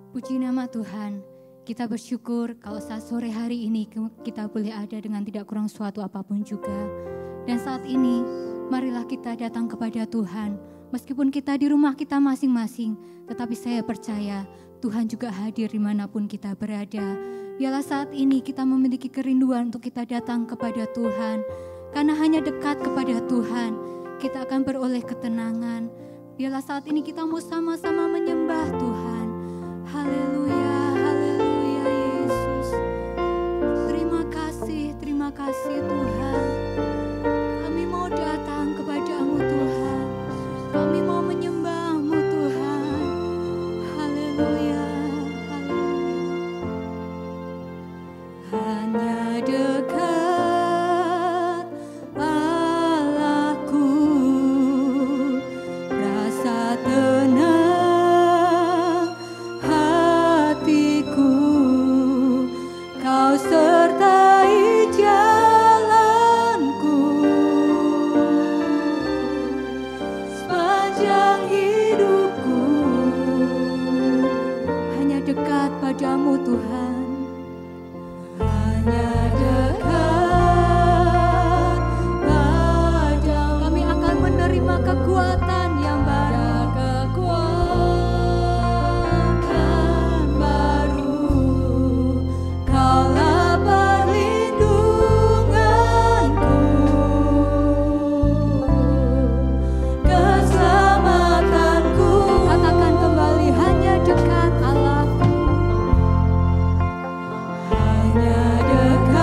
Puji nama Tuhan, kita bersyukur kalau saat sore hari ini kita boleh ada dengan tidak kurang suatu apapun juga. Dan saat ini, marilah kita datang kepada Tuhan. Meskipun kita di rumah kita masing-masing, tetapi saya percaya Tuhan juga hadir dimanapun kita berada. Biarlah saat ini kita memiliki kerinduan untuk kita datang kepada Tuhan. Karena hanya dekat kepada Tuhan, kita akan beroleh ketenangan. Biarlah saat ini kita mau sama-sama menyembah Tuhan. Haleluya, haleluya Yesus. Terima kasih Tuhan. Kami mau datang kepadamu Tuhan. Kami mau menyembahmu Tuhan. Haleluya, haleluya. Hanya dekat Allahku, rasa tenang Kau sertai jalanku sepanjang hidupku. Hanya dekat padamu Tuhan. Hanya dekat padamu. Kami akan menerima kekuatan yang baru. Dekat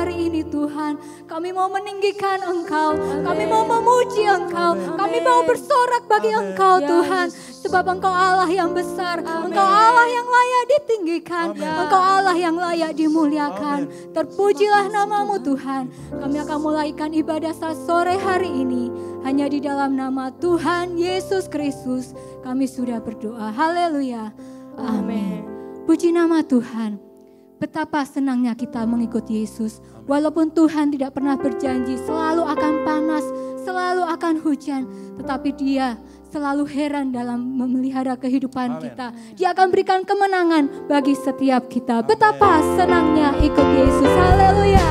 hari ini Tuhan. Kami mau meninggikan Engkau, kami mau memuji Engkau, kami mau bersorak bagi Engkau Tuhan. Sebab Engkau Allah yang besar, Engkau Allah yang layak ditinggikan, Engkau Allah yang layak dimuliakan. Terpujilah namamu Tuhan. Kami akan mulaikan ibadah saat sore hari ini. Hanya di dalam nama Tuhan Yesus Kristus kami sudah berdoa. Haleluya. Amin. Puji nama Tuhan. Betapa senangnya kita mengikut Yesus. Walaupun Tuhan tidak pernah berjanji selalu akan panas, selalu akan hujan. Tetapi Dia selalu heran dalam memelihara kehidupan kita. Dia akan berikan kemenangan bagi setiap kita. Betapa senangnya ikut Yesus. Haleluya.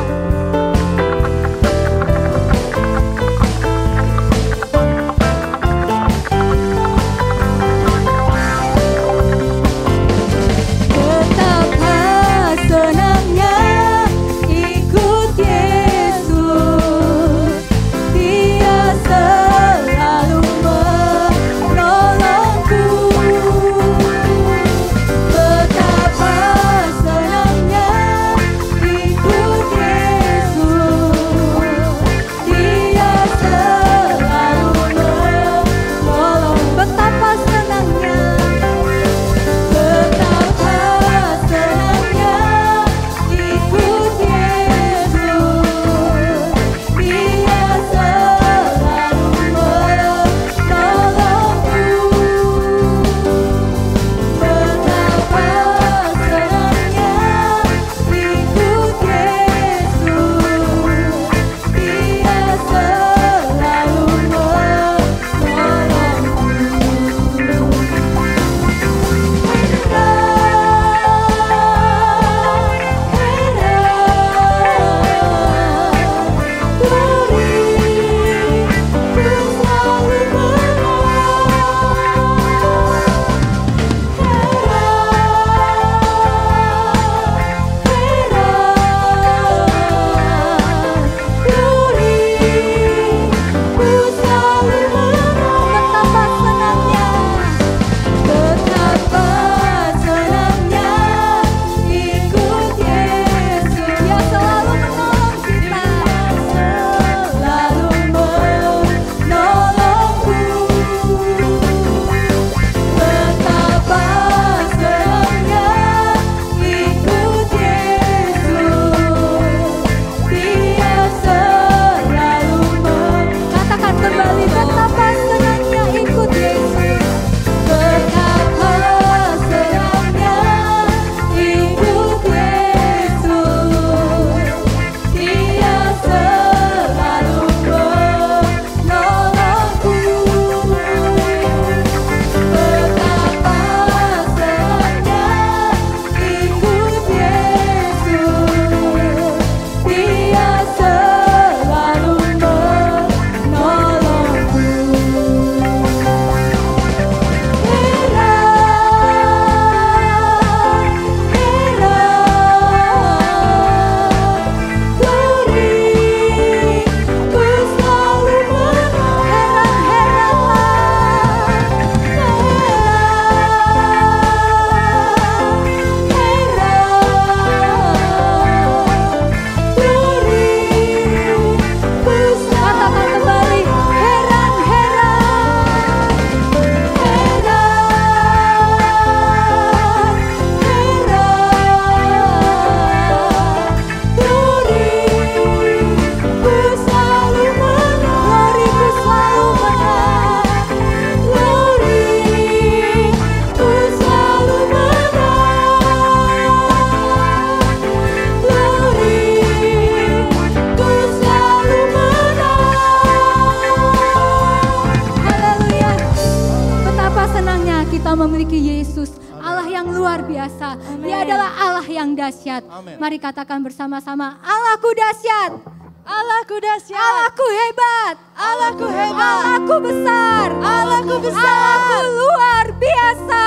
Mari katakan bersama-sama, Allahku dahsyat, Allahku dahsyat, Allahku hebat, Allahku hebat, Allahku besar, Allahku besar, Allahku luar biasa.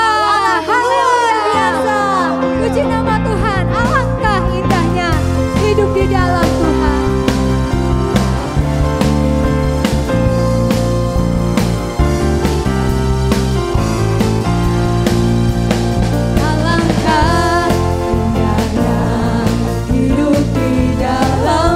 Haleluya. Puji nama Tuhan, alangkah indahnya hidup di dalam Tuhan. Alangkah indahnya hidup di dalam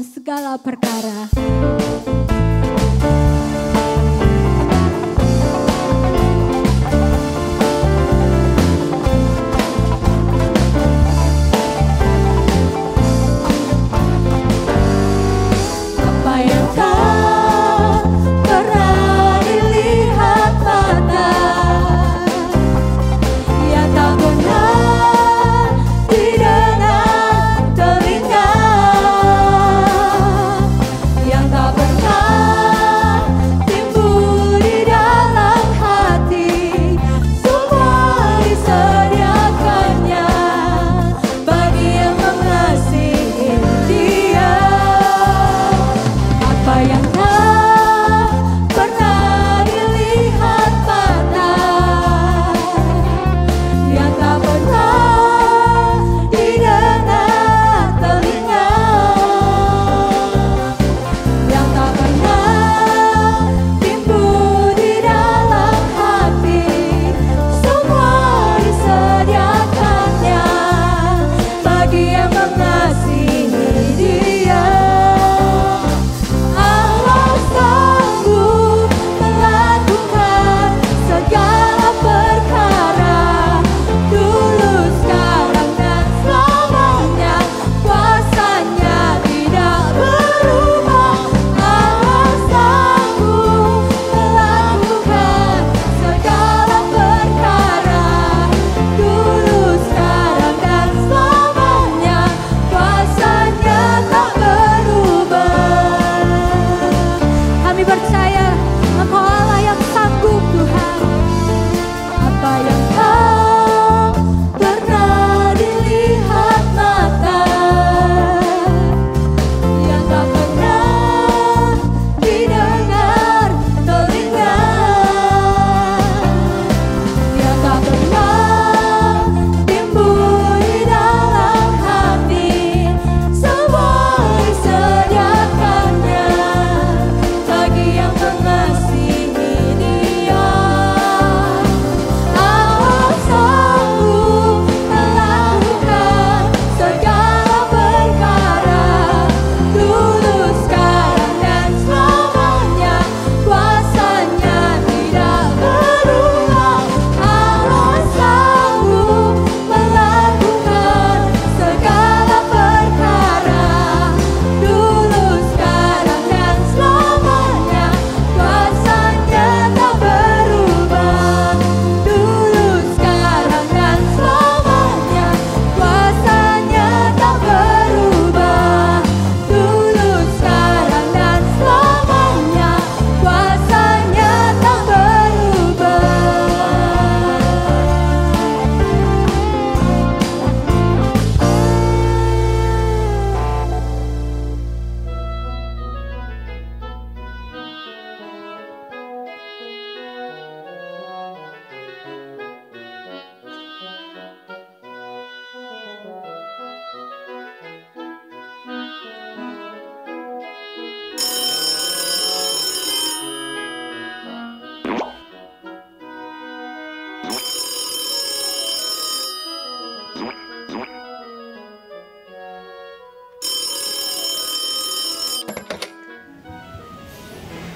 segala perkara.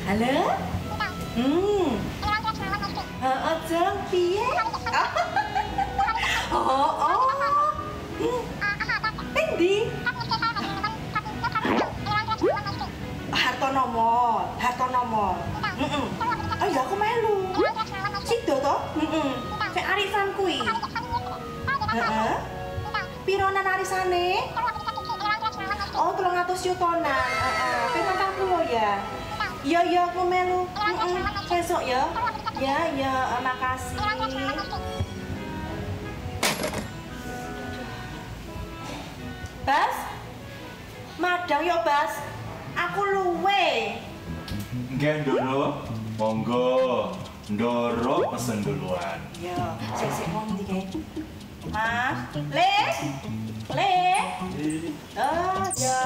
Halo? Jeng piye? Endi? Hartonomo. Oh ya aku melu. Sido to? Cek arisan kuwi. Heeh. Pironan arisane? Oh, 300 yutonan. Heeh. 40 ya. Iya aku melu. Besok ya. Ya, makasih. Bas? Madang yo, Bas. Aku luwe. Nggih, Ndoro. Monggo. Ndoro pesen duluan. Ya, sik wong ndi kae? Mas, Le. Oh, ya.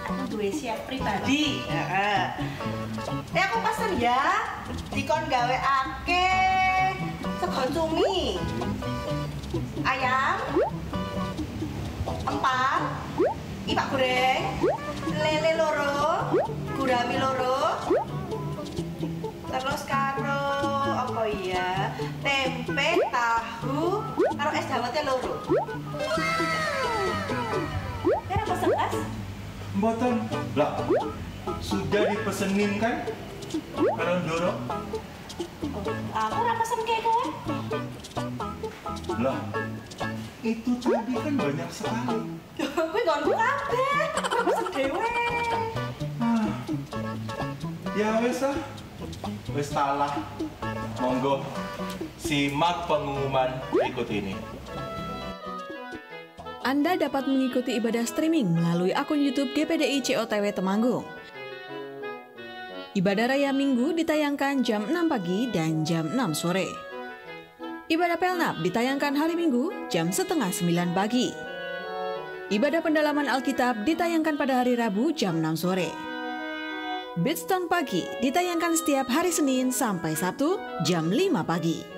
Aku duwe chef pribadi. Heeh. Aku pesen ya. Dikon gawe akeh sego cumi. Ayam. Empal. iwak goreng, lele loro, gurami loro, terus karo apa ya? Tempe, tahu, karo es dawetnya loro. Kira pesen es? Mboten. Lah, sudah dipesenin kan? Karo Ndoro. Aku ora pesen kayak kowe. Lah, itu tadi kan banyak sekali. Kowe nggonku kabeh. Aku pesen dhewe. Ya wes lah. Wes salah. Monggo simak pengumuman berikut ini. Anda dapat mengikuti ibadah streaming melalui akun YouTube GPDI COTW Temanggung. Ibadah Raya Minggu ditayangkan jam 6 pagi dan jam 6 sore. Ibadah Pelnap ditayangkan hari Minggu jam setengah 9 pagi. Ibadah pendalaman Alkitab ditayangkan pada hari Rabu jam 6 sore. Bidstone pagi ditayangkan setiap hari Senin sampai Sabtu jam 5 pagi.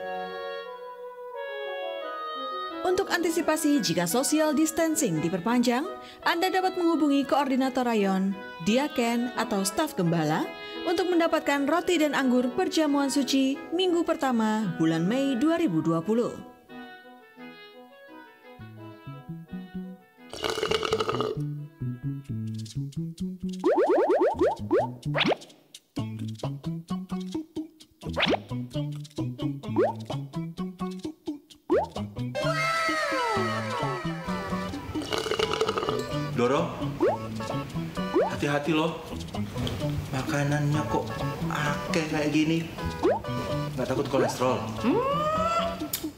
Untuk antisipasi jika social distancing diperpanjang, Anda dapat menghubungi koordinator rayon, diaken, atau staf gembala untuk mendapatkan roti dan anggur perjamuan suci minggu pertama bulan Mei 2020. Doro, hati-hati loh. Makanannya kok akeh kayak gini. Nggak takut kolesterol?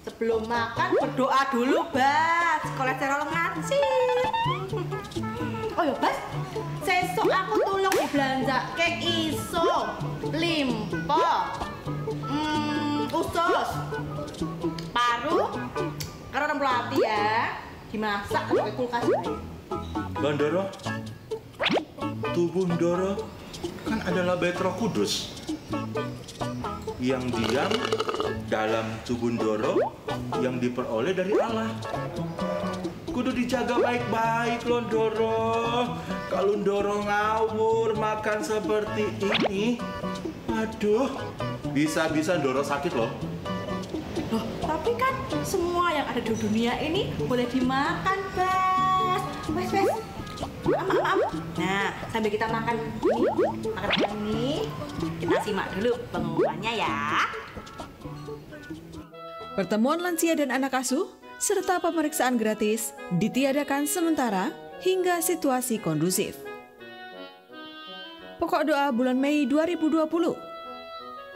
Sebelum makan berdoa dulu, Bas. Kolesterol ngaci. Oh ya, Bas. Sesuk aku tolong belanja ke iso, limpo, usus, paru, karo remplo ati ya. Dimasak pakai kulkas. Bang Doro, tubuh Ndoro kan adalah bait Roh Kudus yang diam dalam tubuh Ndoro yang diperoleh dari Allah. Kudu dijaga baik-baik loh Ndoro. Kalau Ndoro ngawur makan seperti ini, aduh, bisa-bisa Ndoro sakit loh. Loh, tapi kan semua yang ada di dunia ini boleh dimakan, Bas. Wes. Am. Nah, sambil kita makan ini, kita simak dulu pengumumannya ya. Pertemuan lansia dan anak asuh serta pemeriksaan gratis ditiadakan sementara hingga situasi kondusif. Pokok doa bulan Mei 2020.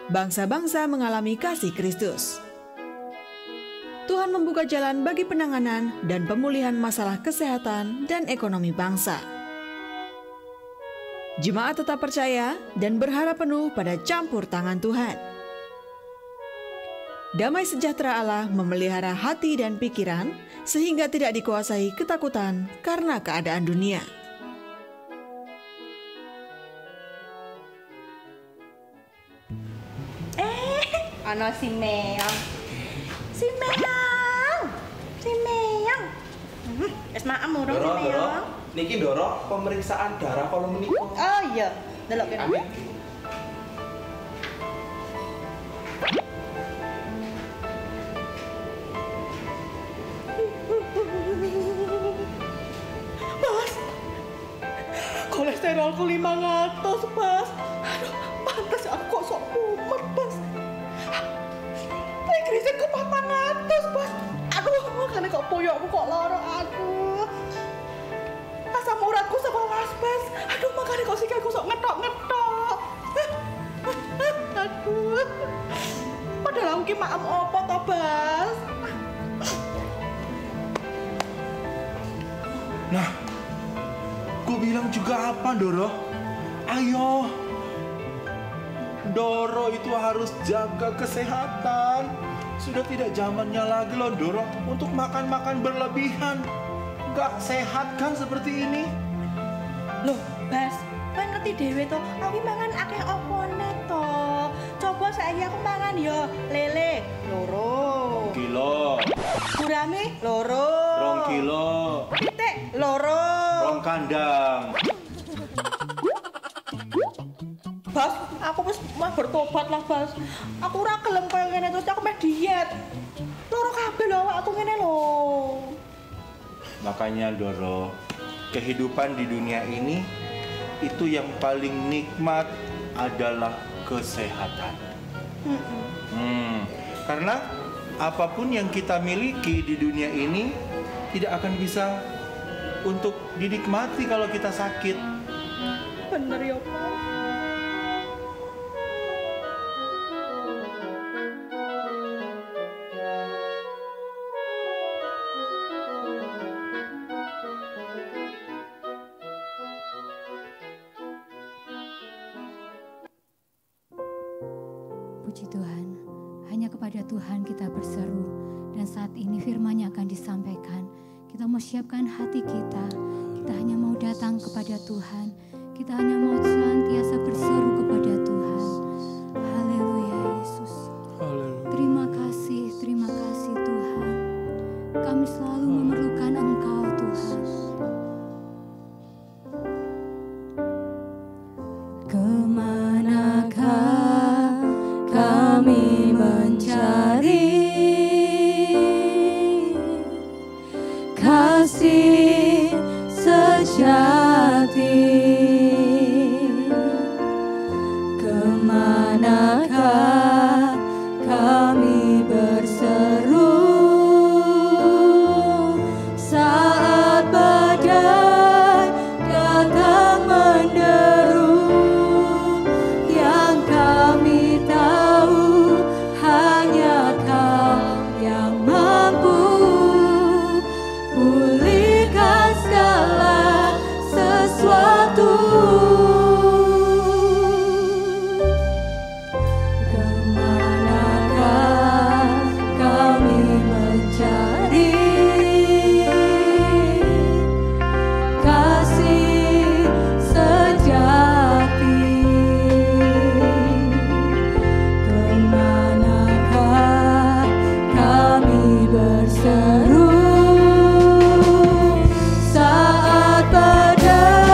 Bangsa-bangsa mengalami kasih Kristus. Tuhan membuka jalan bagi penanganan dan pemulihan masalah kesehatan dan ekonomi bangsa. Jemaat tetap percaya dan berharap penuh pada campur tangan Tuhan. Damai sejahtera Allah memelihara hati dan pikiran sehingga tidak dikuasai ketakutan karena keadaan dunia. Ano si Meong. Es maam urung si Meong. Niki Ndoro pemeriksaan darah kalau menikah. Oh iya, delok kene. Amin. Bas, kolesterolku 500, Bas. Aduh, pantas aku kok sok kumat, Bas. Triglyceridku 400, Bas. Aduh, makanya kok poyokku kok loro, aduh. Asam uratku 11, Bas. Aduh, makanya kok sikilku sok ngetok-ngetok. Aduh. Padahal aku ki maem opo to, Bas? Nah, gue bilang juga apa, Ndoro? Ayo, Ndoro itu harus jaga kesehatan. Sudah tidak zamannya lagi loh, Ndoro, untuk makan-makan berlebihan. Gak sehat kan seperti ini? Loh, Bas, kowe ngerti dhewe to, aku mangan akeh opone to. Coba saiki aku mangan yo lele loro. Kilo, Gurame loro. 2 kilo, Pitik loro. Rong kandang. Bas, aku wis mah bertobat lah, Bas. Aku ora gelem koyo ngene terus aku meh diet. Loro kabeh lho awakku ngene lho. Makanya Doro, kehidupan di dunia ini itu yang paling nikmat adalah kesehatan. Karena apapun yang kita miliki di dunia ini tidak akan bisa untuk dinikmati kalau kita sakit. Bener ya, Pak. Puji Tuhan, hanya kepada Tuhan kita berseru. Dan saat ini firman-Nya akan disampaikan. Kita mau siapkan hati kita. Kita hanya mau datang kepada Tuhan. Kita hanya mau senantiasa berseru kepada Tuhan. Haleluya Yesus. Terima kasih Tuhan. Kami selalu memerlukan Engkau Tuhan. Kemanakah kami mencari kasih sejati? Kemanakah kami berseru saat badai datang menderu? Yang kami tahu hanya Kau yang mampu pulihkan segala sesuatu. Kemanakah kami mencari kasih sejati? Kemanakah kami berseru saat badai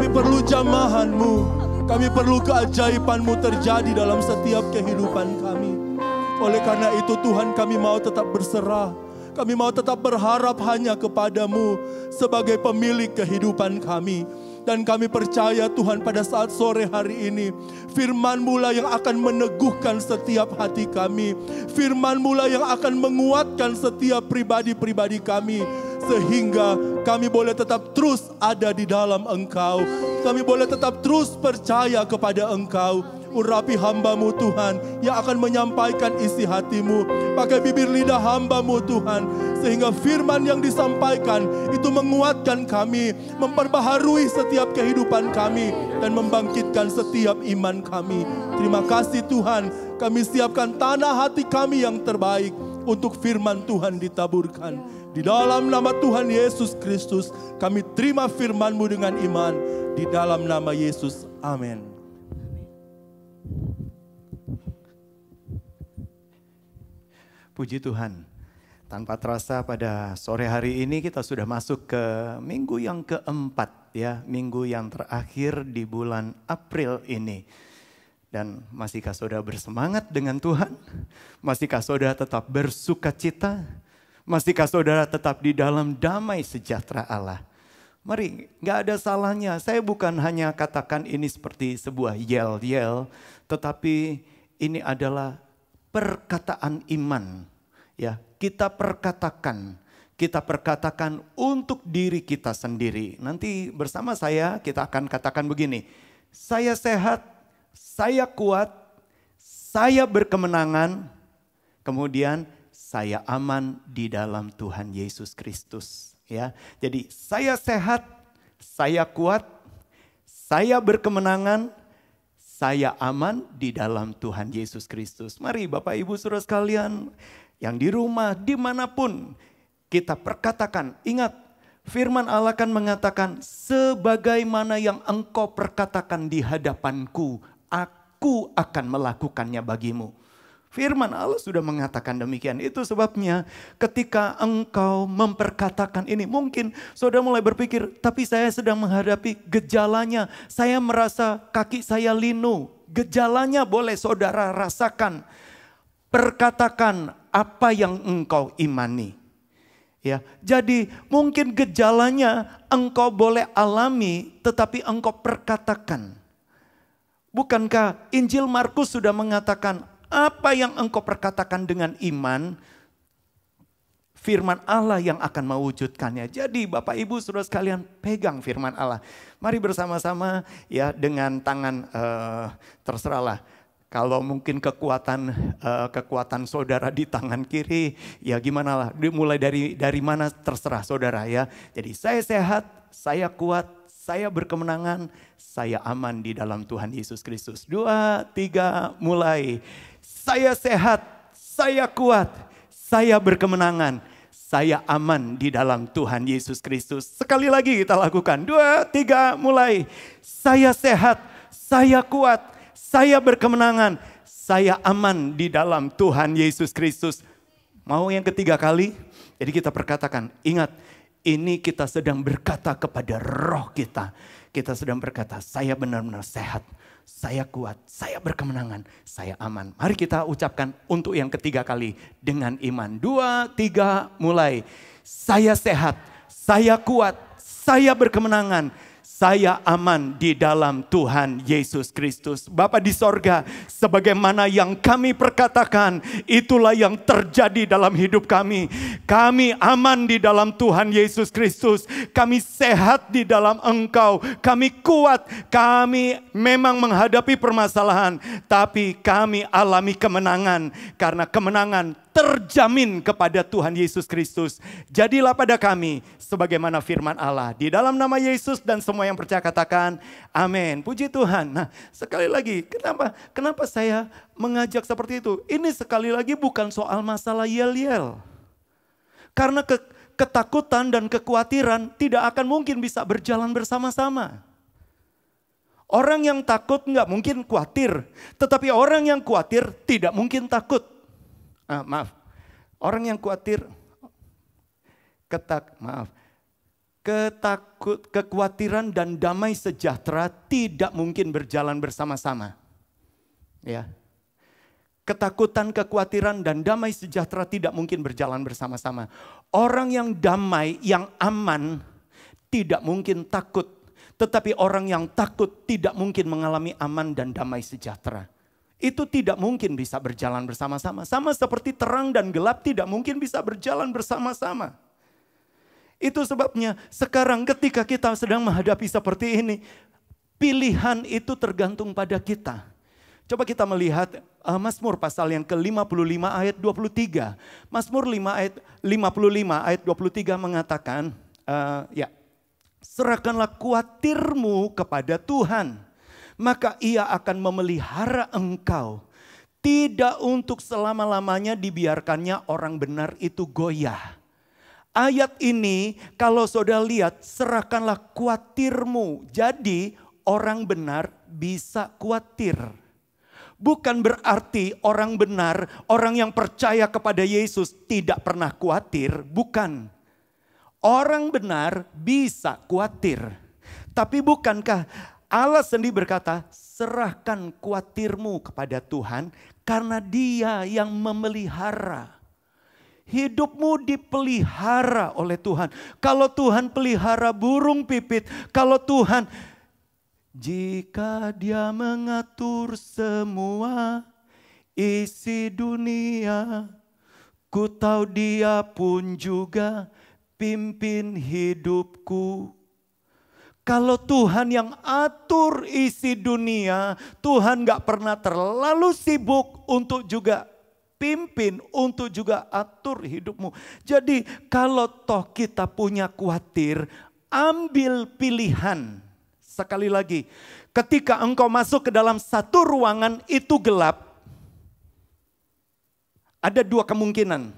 Kami perlu jamahan-Mu. Kami perlu keajaiban-Mu terjadi dalam setiap kehidupan kami. Oleh karena itu Tuhan, kami mau tetap berserah. Kami mau tetap berharap hanya kepada-Mu sebagai pemilik kehidupan kami. Dan kami percaya Tuhan, pada saat sore hari ini firman-Mu lah yang akan meneguhkan setiap hati kami. Firman-Mu lah yang akan menguatkan setiap pribadi-pribadi kami. Sehingga kami boleh tetap terus ada di dalam Engkau. Kami boleh tetap terus percaya kepada Engkau. Urapi hamba-Mu Tuhan yang akan menyampaikan isi hati-Mu. Pakai bibir lidah hamba-Mu Tuhan. Sehingga firman yang disampaikan itu menguatkan kami. Memperbaharui setiap kehidupan kami. Dan membangkitkan setiap iman kami. Terima kasih Tuhan. Kami siapkan tanah hati kami yang terbaik. Untuk firman Tuhan ditaburkan. Di dalam nama Tuhan Yesus Kristus. Kami terima firman-Mu dengan iman. Di dalam nama Yesus. Amin. Puji Tuhan, tanpa terasa pada sore hari ini kita sudah masuk ke minggu yang keempat ya, minggu yang terakhir di bulan April ini. Dan masihkah saudara bersemangat dengan Tuhan? Masihkah saudara tetap bersuka cita? Masihkah saudara tetap di dalam damai sejahtera Allah? Mari, gak ada salahnya. Saya bukan hanya katakan ini seperti sebuah yel-yel, tetapi ini adalah perkataan iman. Ya, kita perkatakan untuk diri kita sendiri. Nanti bersama saya kita akan katakan begini. Saya sehat, saya kuat, saya berkemenangan, kemudian saya aman di dalam Tuhan Yesus Kristus. Ya, jadi saya sehat, saya kuat, saya berkemenangan, saya aman di dalam Tuhan Yesus Kristus. Mari Bapak Ibu Saudara sekalian, yang di rumah, dimanapun kita perkatakan. Ingat, firman Allah kan mengatakan, sebagaimana yang engkau perkatakan di hadapanku, aku akan melakukannya bagimu. Firman Allah sudah mengatakan demikian. Itu sebabnya ketika engkau memperkatakan ini, mungkin saudara mulai berpikir, tapi saya sedang menghadapi gejalanya. Saya merasa kaki saya linu. Gejalanya boleh saudara rasakan. Perkatakan apa yang engkau imani. Ya, jadi mungkin gejalanya engkau boleh alami, tetapi engkau perkatakan. Bukankah Injil Markus sudah mengatakan apa yang engkau perkatakan dengan iman, firman Allah yang akan mewujudkannya. Jadi Bapak Ibu Saudara sekalian, pegang firman Allah. Mari bersama-sama ya, dengan tangan terserahlah. Kalau mungkin kekuatan saudara di tangan kiri, ya gimana lah, dimulai dari mana terserah saudara ya. Jadi saya sehat, saya kuat, saya berkemenangan, saya aman di dalam Tuhan Yesus Kristus. 2, 3, mulai. Saya sehat, saya kuat, saya berkemenangan, saya aman di dalam Tuhan Yesus Kristus. Sekali lagi kita lakukan. 2, 3, mulai. Saya sehat, saya kuat, saya berkemenangan, saya aman di dalam Tuhan Yesus Kristus. Mau yang ketiga kali? Jadi kita perkatakan, ingat, ini kita sedang berkata kepada roh kita. Kita sedang berkata, saya benar-benar sehat, saya kuat, saya berkemenangan, saya aman. Mari kita ucapkan untuk yang ketiga kali dengan iman. 2, 3, mulai. Saya sehat, saya kuat, saya berkemenangan, saya aman di dalam Tuhan Yesus Kristus. Bapa di sorga, sebagaimana yang kami perkatakan, itulah yang terjadi dalam hidup kami. Kami aman di dalam Tuhan Yesus Kristus. Kami sehat di dalam Engkau. Kami kuat. Kami memang menghadapi permasalahan, tapi kami alami kemenangan. Karena kemenangan terjamin kepada Tuhan Yesus Kristus. Jadilah pada kami sebagaimana firman Allah. Di dalam nama Yesus dan semua yang percaya katakan amin. Puji Tuhan. Nah, sekali lagi, kenapa saya mengajak seperti itu? Ini sekali lagi bukan soal masalah yel-yel. Karena ketakutan dan kekhawatiran tidak akan mungkin bisa berjalan bersama-sama. Orang yang takut nggak mungkin khawatir, tetapi orang yang khawatir tidak mungkin takut. Orang yang khawatir, kekhawatiran dan damai sejahtera tidak mungkin berjalan bersama-sama. Ya. Ketakutan, kekhawatiran, dan damai sejahtera tidak mungkin berjalan bersama-sama. Orang yang damai, yang aman, tidak mungkin takut. Tetapi orang yang takut tidak mungkin mengalami aman dan damai sejahtera. Itu tidak mungkin bisa berjalan bersama-sama. Sama seperti terang dan gelap tidak mungkin bisa berjalan bersama-sama. Itu sebabnya sekarang ketika kita sedang menghadapi seperti ini, pilihan itu tergantung pada kita. Coba kita melihat Mazmur pasal yang ke-55 ayat 23. Mazmur 55 ayat 23 mengatakan, serahkanlah khawatirmu kepada Tuhan, maka Ia akan memelihara engkau. Tidak untuk selama-lamanya dibiarkannya orang benar itu goyah. Ayat ini kalau saudara lihat, serahkanlah khawatirmu. Jadi orang benar bisa khawatir. Bukan berarti orang benar, orang yang percaya kepada Yesus tidak pernah khawatir. Bukan. Orang benar bisa khawatir. Tapi bukankah Allah sendiri berkata, serahkan khawatirmu kepada Tuhan karena Dia yang memelihara. Hidupmu dipelihara oleh Tuhan. Kalau Tuhan pelihara burung pipit, kalau Tuhan, jika Dia mengatur semua isi dunia, ku tahu Dia pun juga pimpin hidupku. Kalau Tuhan yang atur isi dunia, Tuhan gak pernah terlalu sibuk untuk juga pimpin, untuk juga atur hidupmu. Jadi kalau toh kita punya khawatir, ambil pilihan. Sekali lagi, ketika engkau masuk ke dalam satu ruangan itu gelap, ada dua kemungkinan.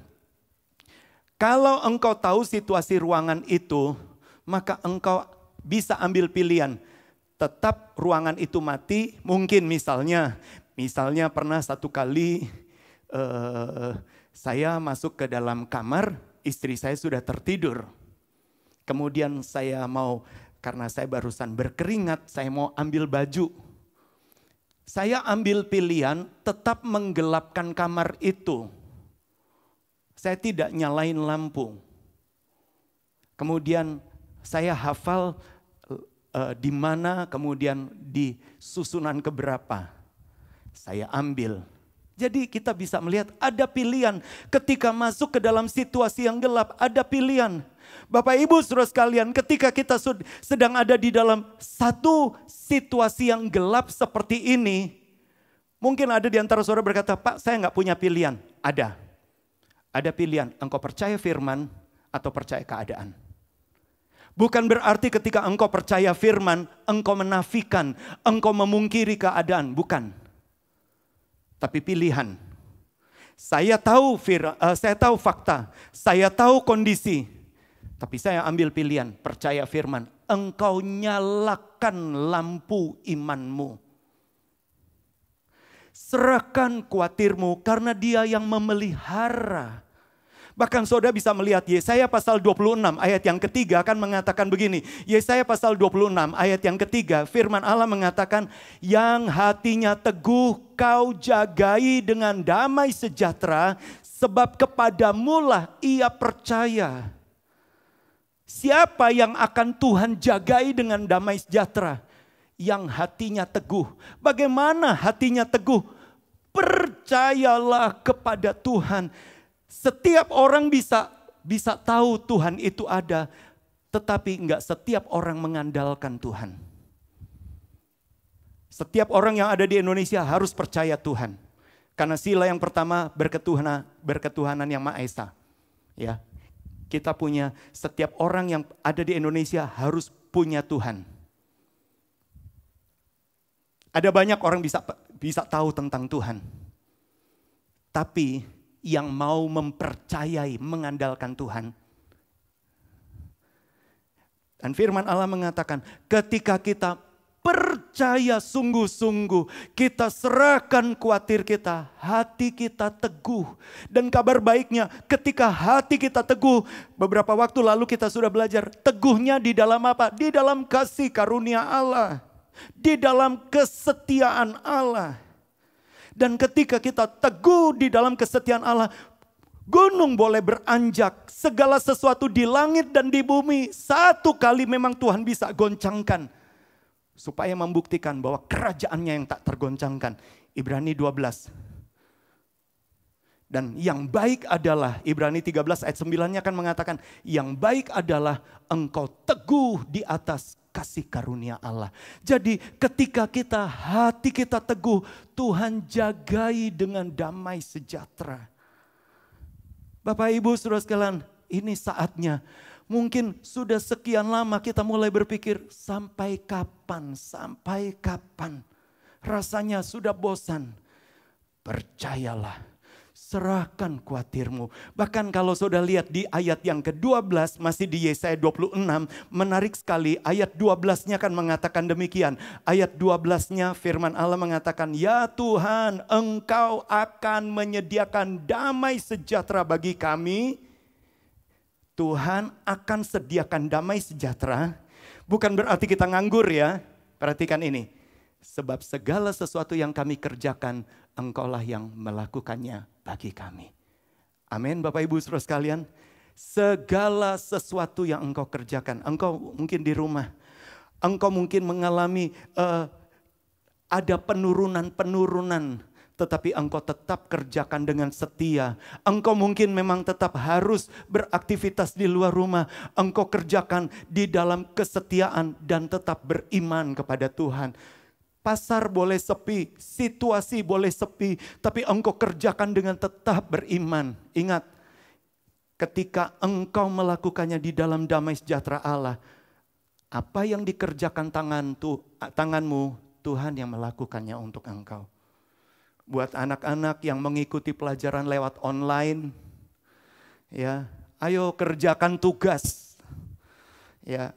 Kalau engkau tahu situasi ruangan itu, maka engkau bisa ambil pilihan. Tetap ruangan itu mati, mungkin misalnya pernah satu kali saya masuk ke dalam kamar, istri saya sudah tertidur. Kemudian saya mau, karena saya barusan berkeringat, saya mau ambil baju. Saya ambil pilihan tetap menggelapkan kamar itu. Saya tidak nyalain lampu. Kemudian saya hafal di mana, kemudian di susunan keberapa. Saya ambil. Jadi kita bisa melihat ada pilihan ketika masuk ke dalam situasi yang gelap, ada pilihan. Bapak Ibu saudara sekalian, ketika kita sedang ada di dalam satu situasi yang gelap seperti ini, mungkin ada di antara saudara berkata, Pak saya nggak punya pilihan. Ada pilihan, engkau percaya firman atau percaya keadaan. Bukan berarti ketika engkau percaya firman, engkau menafikan, engkau memungkiri keadaan, bukan. Tapi pilihan. Saya tahu fakta, saya tahu kondisi. Tapi saya ambil pilihan, percaya firman. Engkau nyalakan lampu imanmu. Serahkan khawatirmu karena Dia yang memelihara. Bahkan saudara bisa melihat Yesaya pasal 26 ayat yang ketiga akan mengatakan begini. Yesaya pasal 26 ayat yang ketiga, firman Allah mengatakan, yang hatinya teguh kau jagai dengan damai sejahtera, sebab kepadamulah ia percaya. Siapa yang akan Tuhan jagai dengan damai sejahtera? Yang hatinya teguh. Bagaimana hatinya teguh? Percayalah kepada Tuhan. Setiap orang bisa tahu Tuhan itu ada, tetapi enggak setiap orang mengandalkan Tuhan. Setiap orang yang ada di Indonesia harus percaya Tuhan. Karena sila yang pertama berketuhanan yang Maha Esa. Ya. Kita punya, setiap orang yang ada di Indonesia harus punya Tuhan. Ada banyak orang bisa tahu tentang Tuhan. Tapi yang mau mempercayai, mengandalkan Tuhan. Dan firman Allah mengatakan, ketika kita percaya percaya sungguh-sungguh. Kita serahkan khawatir kita, hati kita teguh. Dan kabar baiknya ketika hati kita teguh, beberapa waktu lalu kita sudah belajar, teguhnya di dalam apa? Di dalam kasih karunia Allah. Di dalam kesetiaan Allah. Dan ketika kita teguh di dalam kesetiaan Allah, gunung boleh beranjak, segala sesuatu di langit dan di bumi satu kali memang Tuhan bisa goncangkan. Supaya membuktikan bahwa kerajaannya yang tak tergoncangkan. Ibrani 12. Dan yang baik adalah, Ibrani 13 ayat 9-nya kan mengatakan, yang baik adalah engkau teguh di atas kasih karunia Allah. Jadi ketika hati kita teguh, Tuhan jagai dengan damai sejahtera. Bapak Ibu saudara sekalian, ini saatnya. Mungkin sudah sekian lama kita mulai berpikir, sampai kapan, sampai kapan. Rasanya sudah bosan. Percayalah, serahkan khawatirmu. Bahkan kalau sudah lihat di ayat yang ke-12, masih di Yesaya 26, menarik sekali. Ayat 12-nya kan mengatakan demikian. Ayat 12-nya firman Allah mengatakan, ya Tuhan, engkau akan menyediakan damai sejahtera bagi kami. Tuhan akan sediakan damai sejahtera. Bukan berarti kita nganggur ya. Perhatikan ini. Sebab segala sesuatu yang kami kerjakan, engkaulah yang melakukannya bagi kami. Amin Bapak Ibu saudara sekalian. Segala sesuatu yang engkau kerjakan. Engkau mungkin di rumah. Engkau mungkin mengalami ada penurunan. Tetapi engkau tetap kerjakan dengan setia. Engkau mungkin memang tetap harus beraktivitas di luar rumah. Engkau kerjakan di dalam kesetiaan dan tetap beriman kepada Tuhan. Pasar boleh sepi, situasi boleh sepi, tapi engkau kerjakan dengan tetap beriman. Ingat, ketika engkau melakukannya di dalam damai sejahtera Allah, apa yang dikerjakan tanganmu, Tuhan yang melakukannya untuk engkau. Buat anak-anak yang mengikuti pelajaran lewat online, ya, ayo kerjakan tugas, ya,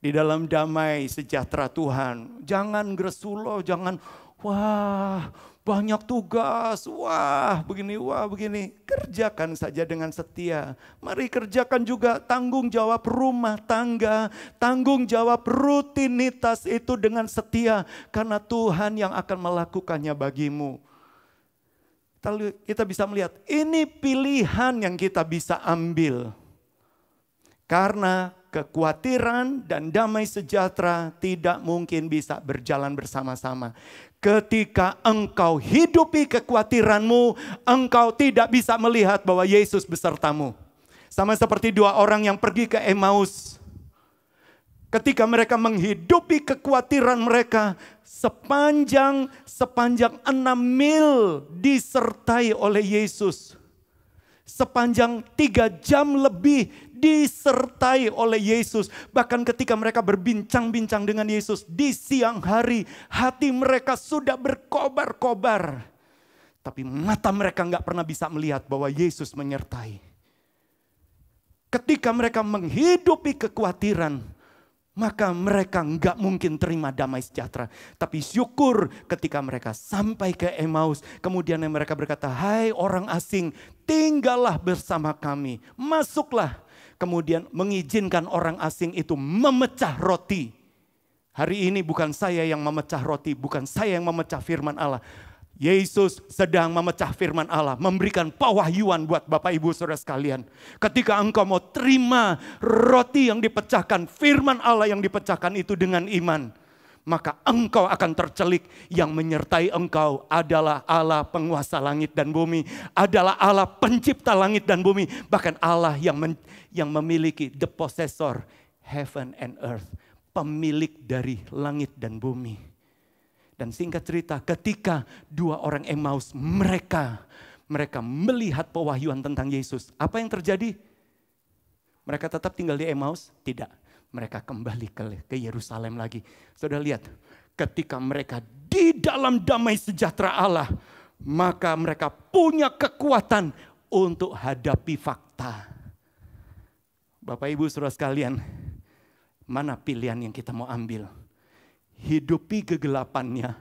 di dalam damai sejahtera Tuhan. Jangan gresulo, jangan wah banyak tugas, wah begini. Kerjakan saja dengan setia. Mari kerjakan juga tanggung jawab rumah tangga, tanggung jawab rutinitas itu dengan setia. Karena Tuhan yang akan melakukannya bagimu. Kita bisa melihat, ini pilihan yang kita bisa ambil. Karena kekhawatiran dan damai sejahtera tidak mungkin bisa berjalan bersama-sama. Ketika engkau hidupi kekhawatiranmu, engkau tidak bisa melihat bahwa Yesus besertamu. Sama seperti dua orang yang pergi ke Emmaus. Ketika mereka menghidupi kekhawatiran mereka, sepanjang 6 mil disertai oleh Yesus. Sepanjang 3 jam lebih disertai oleh Yesus. Bahkan ketika mereka berbincang-bincang dengan Yesus di siang hari, hati mereka sudah berkobar-kobar. Tapi mata mereka nggak pernah bisa melihat bahwa Yesus menyertai. Ketika mereka menghidupi kekhawatiran, maka mereka nggak mungkin terima damai sejahtera. Tapi syukur ketika mereka sampai ke Emmaus. Kemudian mereka berkata, hai orang asing, tinggallah bersama kami. Masuklah. Kemudian mengizinkan orang asing itu memecah roti. Hari ini bukan saya yang memecah roti, bukan saya yang memecah firman Allah. Yesus sedang memecah firman Allah, memberikan pewahyuan buat Bapak Ibu Saudara sekalian. Ketika engkau mau terima roti yang dipecahkan, firman Allah yang dipecahkan itu dengan iman, maka engkau akan tercelik. Yang menyertai engkau adalah Allah penguasa langit dan bumi, adalah Allah pencipta langit dan bumi, bahkan Allah yang memiliki the possessor heaven and earth, pemilik dari langit dan bumi. Dan singkat cerita, ketika dua orang Emmaus, mereka melihat pewahyuan tentang Yesus. Apa yang terjadi? Mereka tetap tinggal di Emmaus? Tidak. Mereka kembali ke Yerusalem lagi. Saudara lihat, ketika mereka di dalam damai sejahtera Allah, maka mereka punya kekuatan untuk hadapi fakta. Bapak Ibu Saudara sekalian, mana pilihan yang kita mau ambil? hidupi kegelapannya,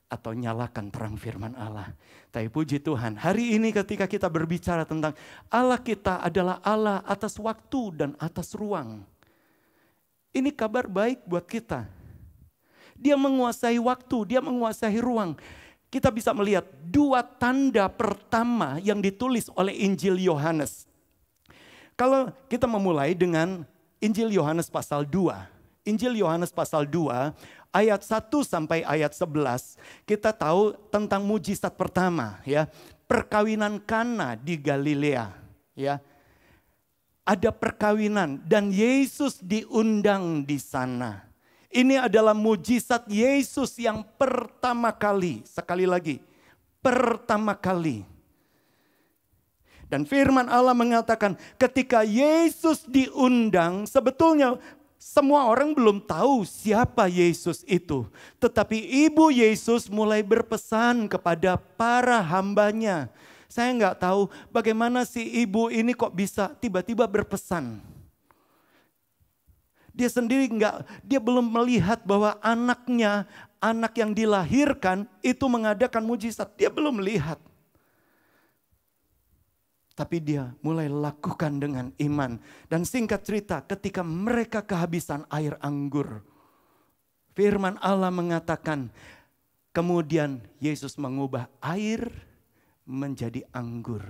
atau nyalakan terang firman Allah. Tapi puji Tuhan, hari ini ketika kita berbicara tentang Allah kita adalah Allah atas waktu dan atas ruang. Ini kabar baik buat kita. Dia menguasai waktu, dia menguasai ruang. Kita bisa melihat dua tanda pertama yang ditulis oleh Injil Yohanes. Kalau kita memulai dengan Injil Yohanes pasal 2. Injil Yohanes pasal 2 ayat 1 sampai ayat 11. Kita tahu tentang mujizat pertama, ya. Perkawinan Kana di Galilea, ya. Ada perkawinan dan Yesus diundang di sana. Ini adalah mujizat Yesus yang pertama kali. Sekali lagi, pertama kali. Dan firman Allah mengatakan ketika Yesus diundang, sebetulnya semua orang belum tahu siapa Yesus itu. Tetapi ibu Yesus mulai berpesan kepada para hambanya. Saya nggak tahu bagaimana si ibu ini kok bisa tiba-tiba berpesan. Dia sendiri dia belum melihat bahwa anaknya, anak yang dilahirkan itu mengadakan mujizat. Dia belum melihat. Tapi dia mulai lakukan dengan iman. Dan singkat cerita, ketika mereka kehabisan air anggur, firman Allah mengatakan, kemudian Yesus mengubah air menjadi anggur.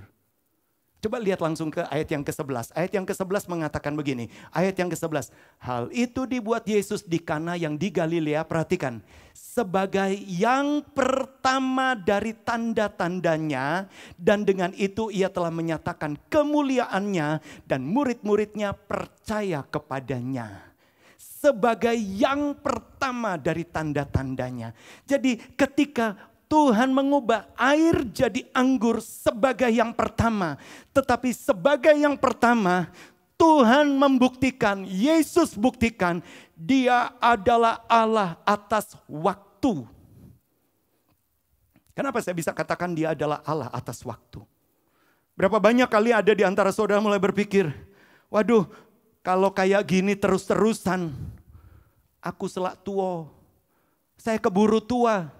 Coba lihat langsung ke ayat yang ke-11. Ayat yang ke-11 mengatakan begini. Ayat yang ke-11. Hal itu dibuat Yesus di Kana yang di Galilea. Perhatikan. Sebagai yang pertama dari tanda-tandanya. Dan dengan itu ia telah menyatakan kemuliaannya. Dan murid-muridnya percaya kepadanya. Sebagai yang pertama dari tanda-tandanya. Jadi ketika Tuhan mengubah air jadi anggur sebagai yang pertama. Tetapi sebagai yang pertama, Tuhan membuktikan, Yesus buktikan, dia adalah Allah atas waktu. Kenapa saya bisa katakan dia adalah Allah atas waktu? Berapa banyak kali ada di antara saudara mulai berpikir, waduh kalau kayak gini terus-terusan, aku selak tua, saya keburu tua.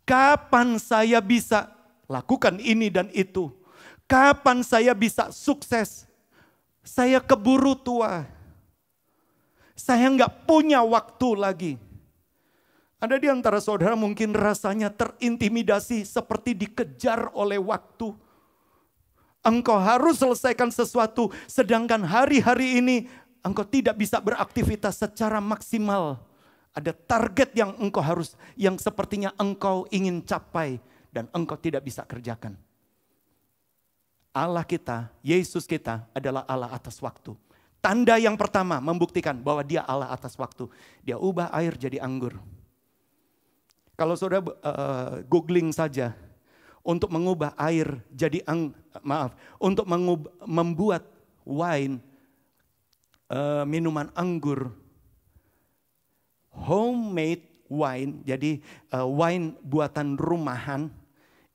Kapan saya bisa lakukan ini dan itu? Kapan saya bisa sukses? Saya keburu tua. Saya nggak punya waktu lagi. Ada di antara saudara mungkin rasanya terintimidasi seperti dikejar oleh waktu. Engkau harus selesaikan sesuatu, sedangkan hari-hari ini engkau tidak bisa beraktivitas secara maksimal. Ada target yang engkau harus, yang sepertinya engkau ingin capai dan engkau tidak bisa kerjakan. Allah kita, Yesus kita adalah Allah atas waktu. Tanda yang pertama membuktikan bahwa dia Allah atas waktu. Dia ubah air jadi anggur. Kalau saudara googling saja untuk mengubah air jadi untuk membuat wine, minuman anggur, homemade wine, jadi wine buatan rumahan,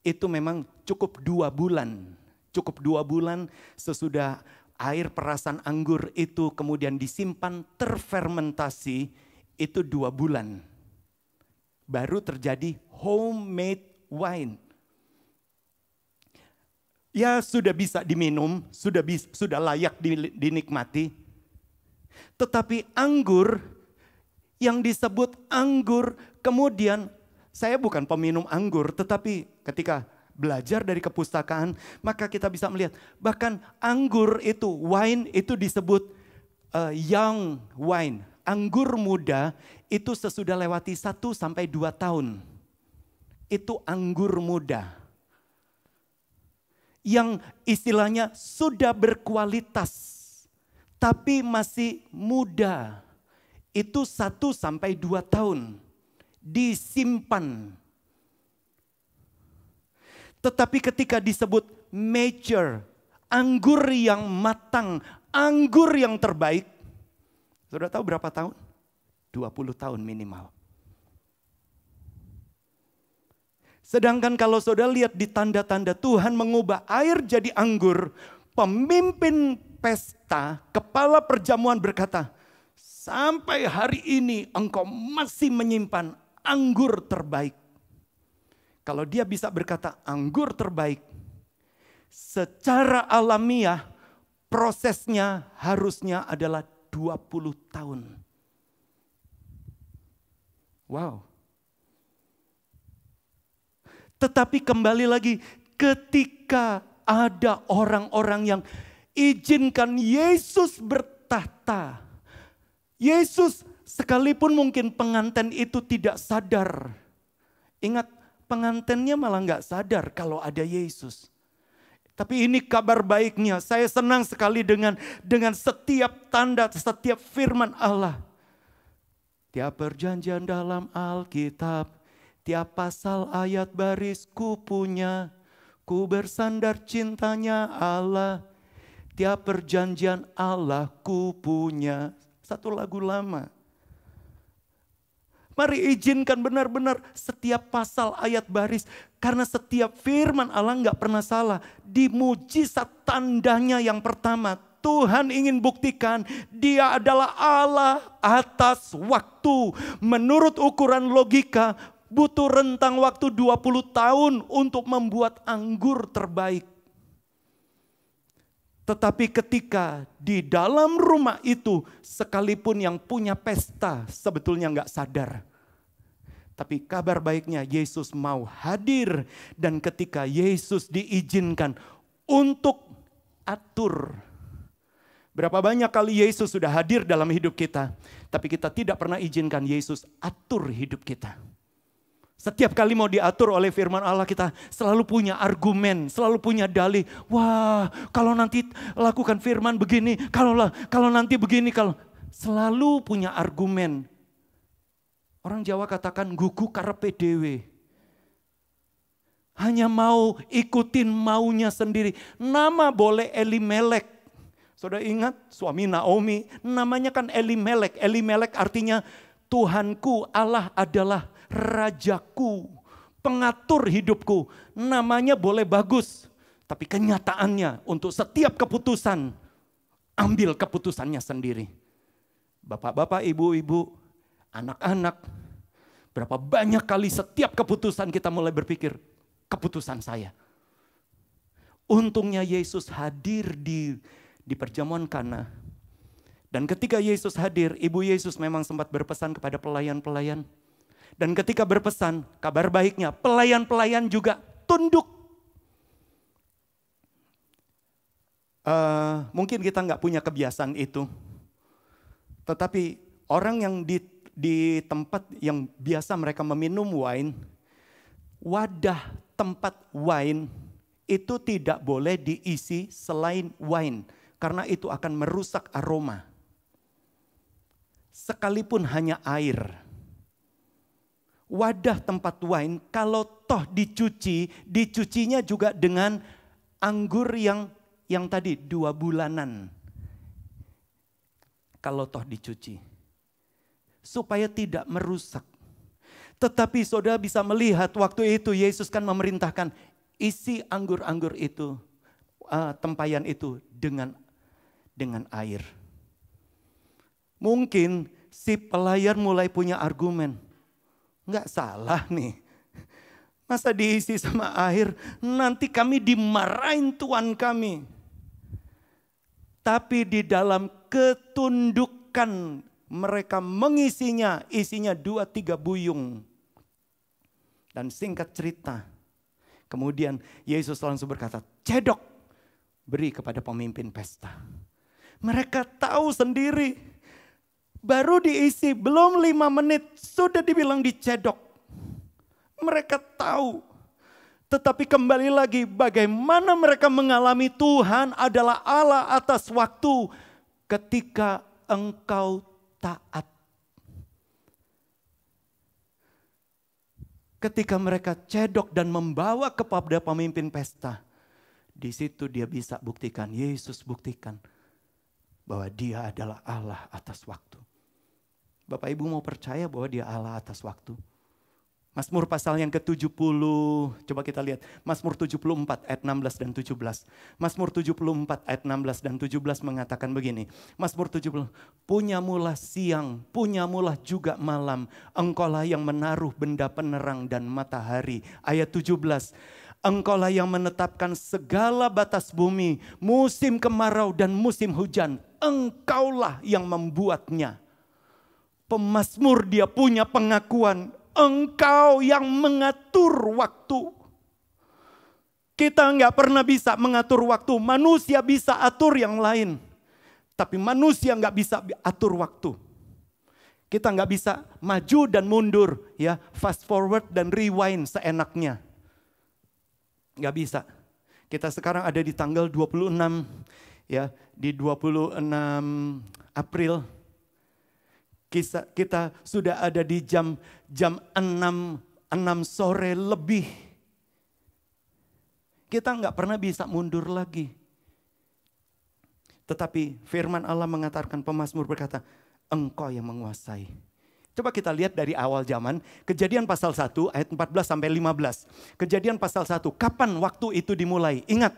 itu memang cukup 2 bulan. Cukup 2 bulan sesudah air perasan anggur itu kemudian disimpan terfermentasi, itu 2 bulan. Baru terjadi homemade wine. Ya sudah bisa diminum, sudah layak dinikmati. Tetapi anggur, yang disebut anggur, kemudian saya bukan peminum anggur, tetapi ketika belajar dari kepustakaan, maka kita bisa melihat bahkan anggur itu, wine itu disebut young wine. Anggur muda itu sesudah lewati 1 sampai 2 tahun. Itu anggur muda. Yang istilahnya sudah berkualitas, tapi masih muda. Itu 1 sampai 2 tahun disimpan. Tetapi ketika disebut mature, anggur yang matang, anggur yang terbaik. Saudara tahu berapa tahun? 20 tahun minimal. Sedangkan kalau saudara lihat di tanda-tanda Tuhan mengubah air jadi anggur, pemimpin pesta, kepala perjamuan berkata, sampai hari ini engkau masih menyimpan anggur terbaik. Kalau dia bisa berkata anggur terbaik, secara alamiah prosesnya harusnya adalah 20 tahun. Wow. Tetapi kembali lagi, ketika ada orang-orang yang izinkan Yesus bertahta. Yesus sekalipun mungkin pengantin itu tidak sadar. Ingat, pengantinnya malah nggak sadar kalau ada Yesus. Tapi ini kabar baiknya. Saya senang sekali dengan setiap tanda, setiap firman Allah. Tiap perjanjian dalam Alkitab, tiap pasal ayat baris ku punya, ku bersandar cintanya Allah. Tiap perjanjian Allah ku punya. Satu lagu lama. Mari izinkan benar-benar setiap pasal ayat baris. Karena setiap firman Allah nggak pernah salah. Di mujizat tandanya yang pertama, Tuhan ingin buktikan Dia adalah Allah atas waktu. Menurut ukuran logika, butuh rentang waktu 20 tahun untuk membuat anggur terbaik. Tetapi ketika di dalam rumah itu, sekalipun yang punya pesta sebetulnya nggak sadar. Tapi kabar baiknya Yesus mau hadir. Dan ketika Yesus diizinkan untuk atur. Berapa banyak kali Yesus sudah hadir dalam hidup kita. Tapi kita tidak pernah izinkan Yesus atur hidup kita. Setiap kali mau diatur oleh firman Allah, kita selalu punya argumen, selalu punya dalih. Wah, kalau nanti lakukan firman begini, kalau nanti begini, kalau selalu punya argumen. Orang Jawa katakan gugu karepe dhewe. Hanya mau ikutin maunya sendiri. Nama boleh Elimelek. Saudara ingat suami Naomi, namanya kan Elimelek. Elimelek artinya Tuhanku, Allah adalah rajaku, pengatur hidupku. Namanya boleh bagus, tapi kenyataannya untuk setiap keputusan, ambil keputusannya sendiri. Bapak-bapak, ibu-ibu, anak-anak, berapa banyak kali setiap keputusan kita mulai berpikir, keputusan saya. Untungnya Yesus hadir di perjamuan Kana. Dan ketika Yesus hadir, Ibu Yesus memang sempat berpesan kepada pelayan-pelayan. Dan ketika berpesan, kabar baiknya pelayan-pelayan juga tunduk. Mungkin kita nggak punya kebiasaan itu. Tetapi orang yang di tempat yang biasa mereka meminum wine, wadah tempat wine itu tidak boleh diisi selain wine. Karena itu akan merusak aroma. Sekalipun hanya air. Wadah tempat wine kalau toh dicucinya juga dengan anggur yang tadi 2 bulanan. Kalau toh dicuci. Supaya tidak merusak. Tetapi saudara bisa melihat waktu itu Yesus kan memerintahkan isi anggur-anggur itu, tempayan itu dengan air. Mungkin si pelayan mulai punya argumen. Enggak salah nih. Masa diisi sama air, nanti kami dimarahin Tuhan kami. Tapi di dalam ketundukan mereka mengisinya, isinya 2-3 buyung. Dan singkat cerita, kemudian Yesus langsung berkata, cedok, beri kepada pemimpin pesta. Mereka tahu sendiri. Baru diisi, belum 5 menit, sudah dibilang dicedok. Mereka tahu. Tetapi kembali lagi, bagaimana mereka mengalami Tuhan adalah Allah atas waktu. Ketika engkau taat. Ketika mereka cedok dan membawa kepada pemimpin pesta. Di situ dia bisa buktikan, Yesus buktikan. Bahwa dia adalah Allah atas waktu. Bapak Ibu mau percaya bahwa dia Allah atas waktu? Mazmur pasal yang ke-70, coba kita lihat. Mazmur 74 ayat 16 dan 17. Mazmur 74 ayat 16 dan 17 mengatakan begini. Mazmur 70, punyamulah siang, punyamulah juga malam. Engkaulah yang menaruh benda penerang dan matahari. Ayat 17, engkaulah yang menetapkan segala batas bumi, musim kemarau dan musim hujan. Engkaulah yang membuatnya. Pemazmur dia punya pengakuan. Engkau yang mengatur waktu. Kita nggak pernah bisa mengatur waktu. Manusia bisa atur yang lain. Tapi manusia nggak bisa atur waktu. Kita nggak bisa maju dan mundur. Ya, fast forward dan rewind seenaknya. Nggak bisa. Kita sekarang ada di tanggal 26. Ya, di 26 April. Kita sudah ada di jam 6 sore lebih. Kita nggak pernah bisa mundur lagi. Tetapi firman Allah mengatakan, pemazmur berkata, engkau yang menguasai. Coba kita lihat dari awal zaman, Kejadian pasal 1 ayat 14 sampai 15. Kejadian pasal 1, kapan waktu itu dimulai? Ingat,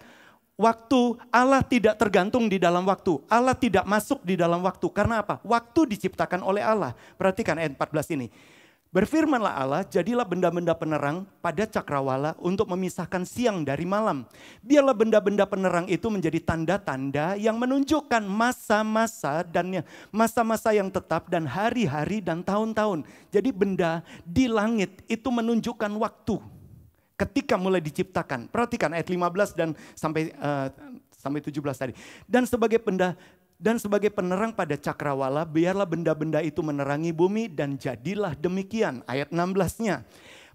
waktu Allah tidak tergantung di dalam waktu. Allah tidak masuk di dalam waktu. Karena apa? Waktu diciptakan oleh Allah. Perhatikan ayat 14 ini. Berfirmanlah Allah, jadilah benda-benda penerang pada cakrawala untuk memisahkan siang dari malam. Biarlah benda-benda penerang itu menjadi tanda-tanda yang menunjukkan masa-masa dan masa-masa yang tetap dan hari-hari dan tahun-tahun. Jadi benda di langit itu menunjukkan waktu. Ketika mulai diciptakan. Perhatikan ayat 15 dan sampai 17 tadi. Dan sebagai penerang pada cakrawala, biarlah benda-benda itu menerangi bumi dan jadilah demikian. Ayat 16-nya.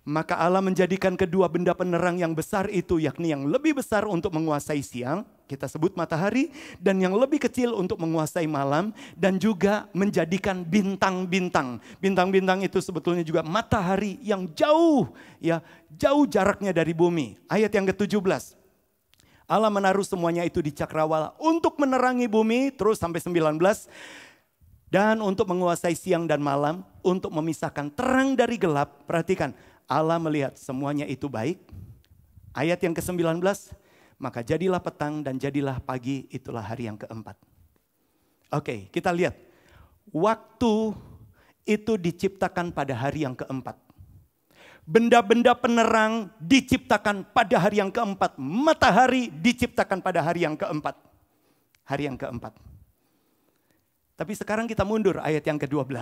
Maka Allah menjadikan kedua benda penerang yang besar itu, yakni yang lebih besar untuk menguasai siang, kita sebut matahari, dan yang lebih kecil untuk menguasai malam, dan juga menjadikan bintang-bintang. Bintang-bintang itu sebetulnya juga matahari yang jauh, ya, jauh jaraknya dari bumi. Ayat yang ke-17. Allah menaruh semuanya itu di cakrawala untuk menerangi bumi, terus sampai 19. Dan untuk menguasai siang dan malam, untuk memisahkan terang dari gelap. Perhatikan, Allah melihat semuanya itu baik. Ayat yang ke-19, maka jadilah petang dan jadilah pagi, itulah hari yang keempat. Oke, kita lihat. Waktu itu diciptakan pada hari yang keempat. Benda-benda penerang diciptakan pada hari yang keempat. Matahari diciptakan pada hari yang keempat. Hari yang keempat. Tapi sekarang kita mundur ayat yang ke-12.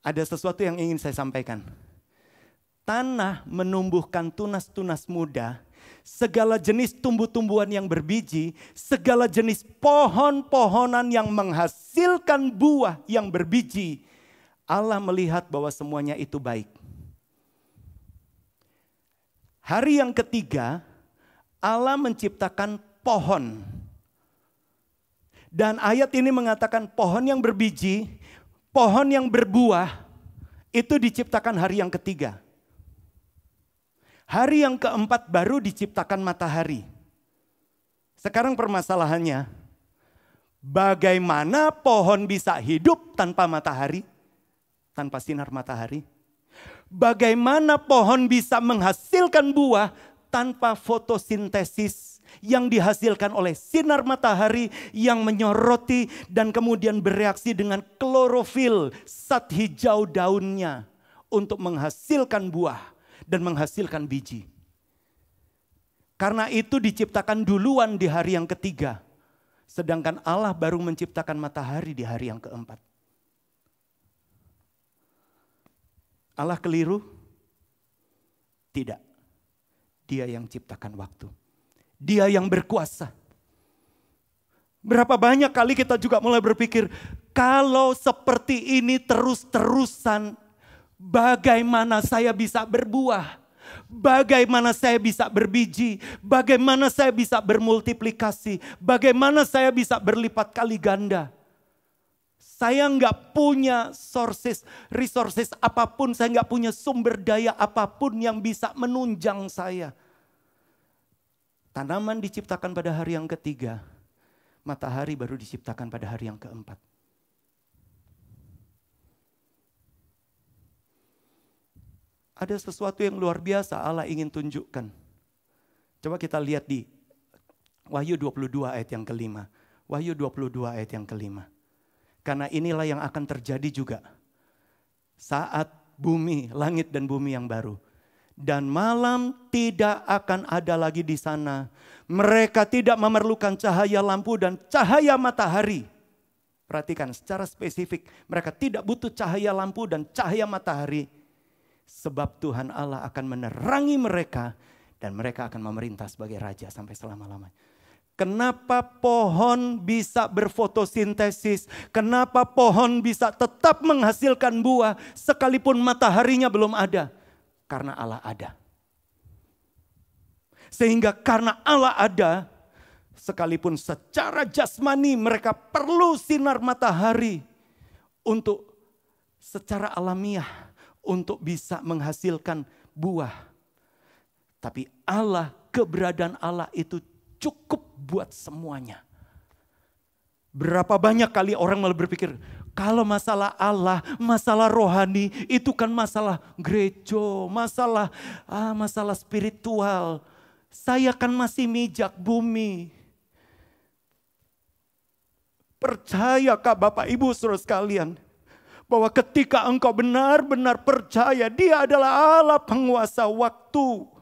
Ada sesuatu yang ingin saya sampaikan. Tanah menumbuhkan tunas-tunas muda, segala jenis tumbuh-tumbuhan yang berbiji, segala jenis pohon-pohonan yang menghasilkan buah yang berbiji. Allah melihat bahwa semuanya itu baik. Hari yang ketiga, Allah menciptakan pohon. Dan ayat ini mengatakan pohon yang berbiji, pohon yang berbuah, itu diciptakan hari yang ketiga. Hari yang keempat baru diciptakan matahari. Sekarang permasalahannya, bagaimana pohon bisa hidup tanpa matahari? Tanpa sinar matahari? Bagaimana pohon bisa menghasilkan buah tanpa fotosintesis yang dihasilkan oleh sinar matahari yang menyoroti dan kemudian bereaksi dengan klorofil zat hijau daunnya untuk menghasilkan buah dan menghasilkan biji. Karena itu diciptakan duluan di hari yang ketiga. Sedangkan Allah baru menciptakan matahari di hari yang keempat. Allah keliru? Tidak. Dia yang ciptakan waktu. Dia yang berkuasa. Berapa banyak kali kita juga mulai berpikir, kalau seperti ini terus-terusan, bagaimana saya bisa berbuah? Bagaimana saya bisa berbiji? Bagaimana saya bisa bermultiplikasi? Bagaimana saya bisa berlipat kali ganda? Saya nggak punya resources apapun, saya nggak punya sumber daya apapun yang bisa menunjang saya. Tanaman diciptakan pada hari yang ketiga, matahari baru diciptakan pada hari yang keempat. ada sesuatu yang luar biasa Allah ingin tunjukkan. Coba kita lihat di Wahyu 22 ayat yang kelima. Wahyu 22 ayat yang kelima. Karena inilah yang akan terjadi juga. Saat bumi, langit dan bumi yang baru. Dan malam tidak akan ada lagi di sana. Mereka tidak memerlukan cahaya lampu dan cahaya matahari. Perhatikan secara spesifik. Mereka tidak butuh cahaya lampu dan cahaya matahari. Sebab Tuhan Allah akan menerangi mereka. Dan mereka akan memerintah sebagai raja sampai selama-lamanya. Kenapa pohon bisa berfotosintesis? Kenapa pohon bisa tetap menghasilkan buah sekalipun mataharinya belum ada? Karena Allah ada. Sehingga karena Allah ada, sekalipun secara jasmani mereka perlu sinar matahari untuk secara alamiah untuk bisa menghasilkan buah. Tapi Allah, keberadaan Allah itu cukup buat semuanya. Berapa banyak kali orang malah berpikir, kalau masalah Allah, masalah rohani, itu kan masalah gereja, masalah spiritual. Saya kan masih mijak bumi. Percayakah Bapak Ibu saudara sekalian, bahwa ketika engkau benar-benar percaya Dia adalah Allah penguasa waktu.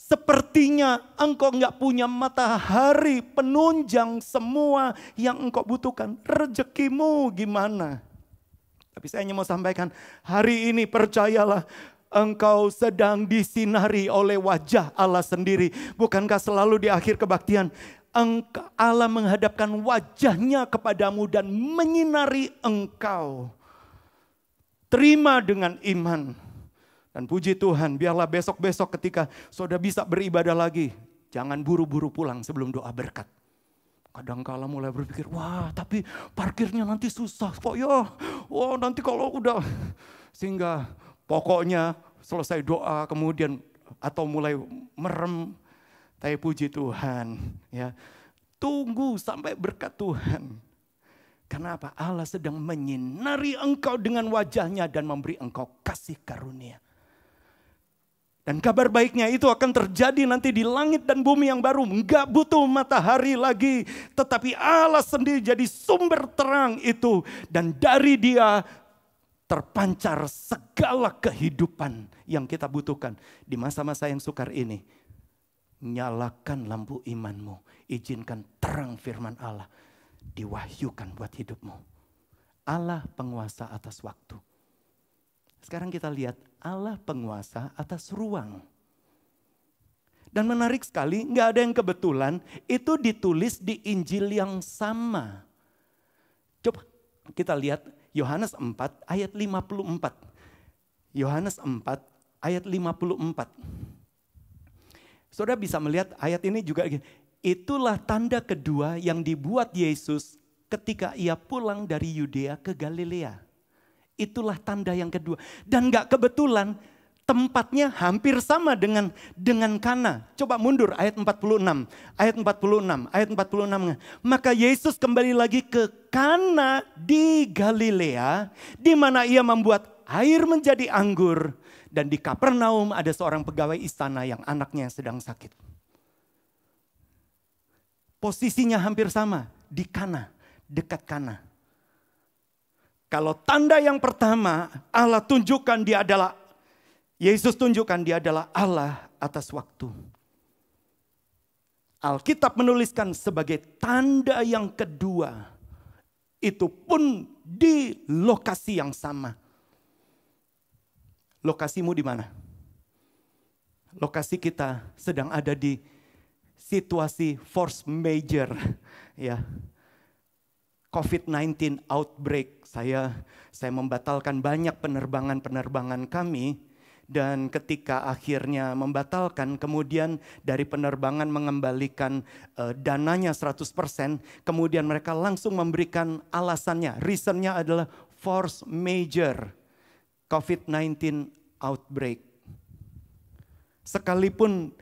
Sepertinya engkau nggak punya matahari penunjang semua yang engkau butuhkan. Rezekimu gimana? Tapi saya hanya mau sampaikan, hari ini percayalah engkau sedang disinari oleh wajah Allah sendiri. Bukankah selalu di akhir kebaktian Allah menghadapkan wajahnya kepadamu dan menyinari engkau. Terima dengan iman. Dan puji Tuhan, biarlah besok-besok ketika saudara bisa beribadah lagi, jangan buru-buru pulang sebelum doa berkat. Kadang-kala mulai berpikir, wah tapi parkirnya nanti susah kok ya. Wah nanti kalau udah, sehingga pokoknya selesai doa kemudian atau mulai merem. Tapi puji Tuhan, ya tunggu sampai berkat Tuhan. Kenapa? Allah sedang menyinari engkau dengan wajahnya dan memberi engkau kasih karunia. Dan kabar baiknya itu akan terjadi nanti di langit dan bumi yang baru. Enggak butuh matahari lagi. Tetapi Allah sendiri jadi sumber terang itu. Dan dari Dia terpancar segala kehidupan yang kita butuhkan. Di masa-masa yang sukar ini. Nyalakan lampu imanmu. Izinkan terang firman Allah diwahyukan buat hidupmu. Allah penguasa atas waktu. Sekarang kita lihat Allah penguasa atas ruang. Dan menarik sekali, nggak ada yang kebetulan, itu ditulis di Injil yang sama. Coba kita lihat Yohanes 4 ayat 54. Yohanes 4 ayat 54. Saudara bisa melihat ayat ini juga. Itulah tanda kedua yang dibuat Yesus ketika Ia pulang dari Yudea ke Galilea. Itulah tanda yang kedua. Dan gak kebetulan tempatnya hampir sama dengan Kana. Coba mundur ayat 46. Ayat 46. Maka Yesus kembali lagi ke Kana di Galilea. Di mana Ia membuat air menjadi anggur. Dan di Kapernaum ada seorang pegawai istana yang anaknya sedang sakit. Posisinya hampir sama di Kana, dekat Kana. Kalau tanda yang pertama Allah tunjukkan Dia adalah, Yesus tunjukkan Dia adalah Allah atas waktu. Alkitab menuliskan sebagai tanda yang kedua, itu pun di lokasi yang sama. Lokasimu di mana? Lokasi kita sedang ada di situasi force major, ya. COVID-19 outbreak. Saya membatalkan banyak penerbangan kami. Dan ketika akhirnya membatalkan, kemudian dari penerbangan mengembalikan dananya 100%. Kemudian mereka langsung memberikan alasannya. Reasonnya adalah force major. COVID-19 outbreak. Sekalipun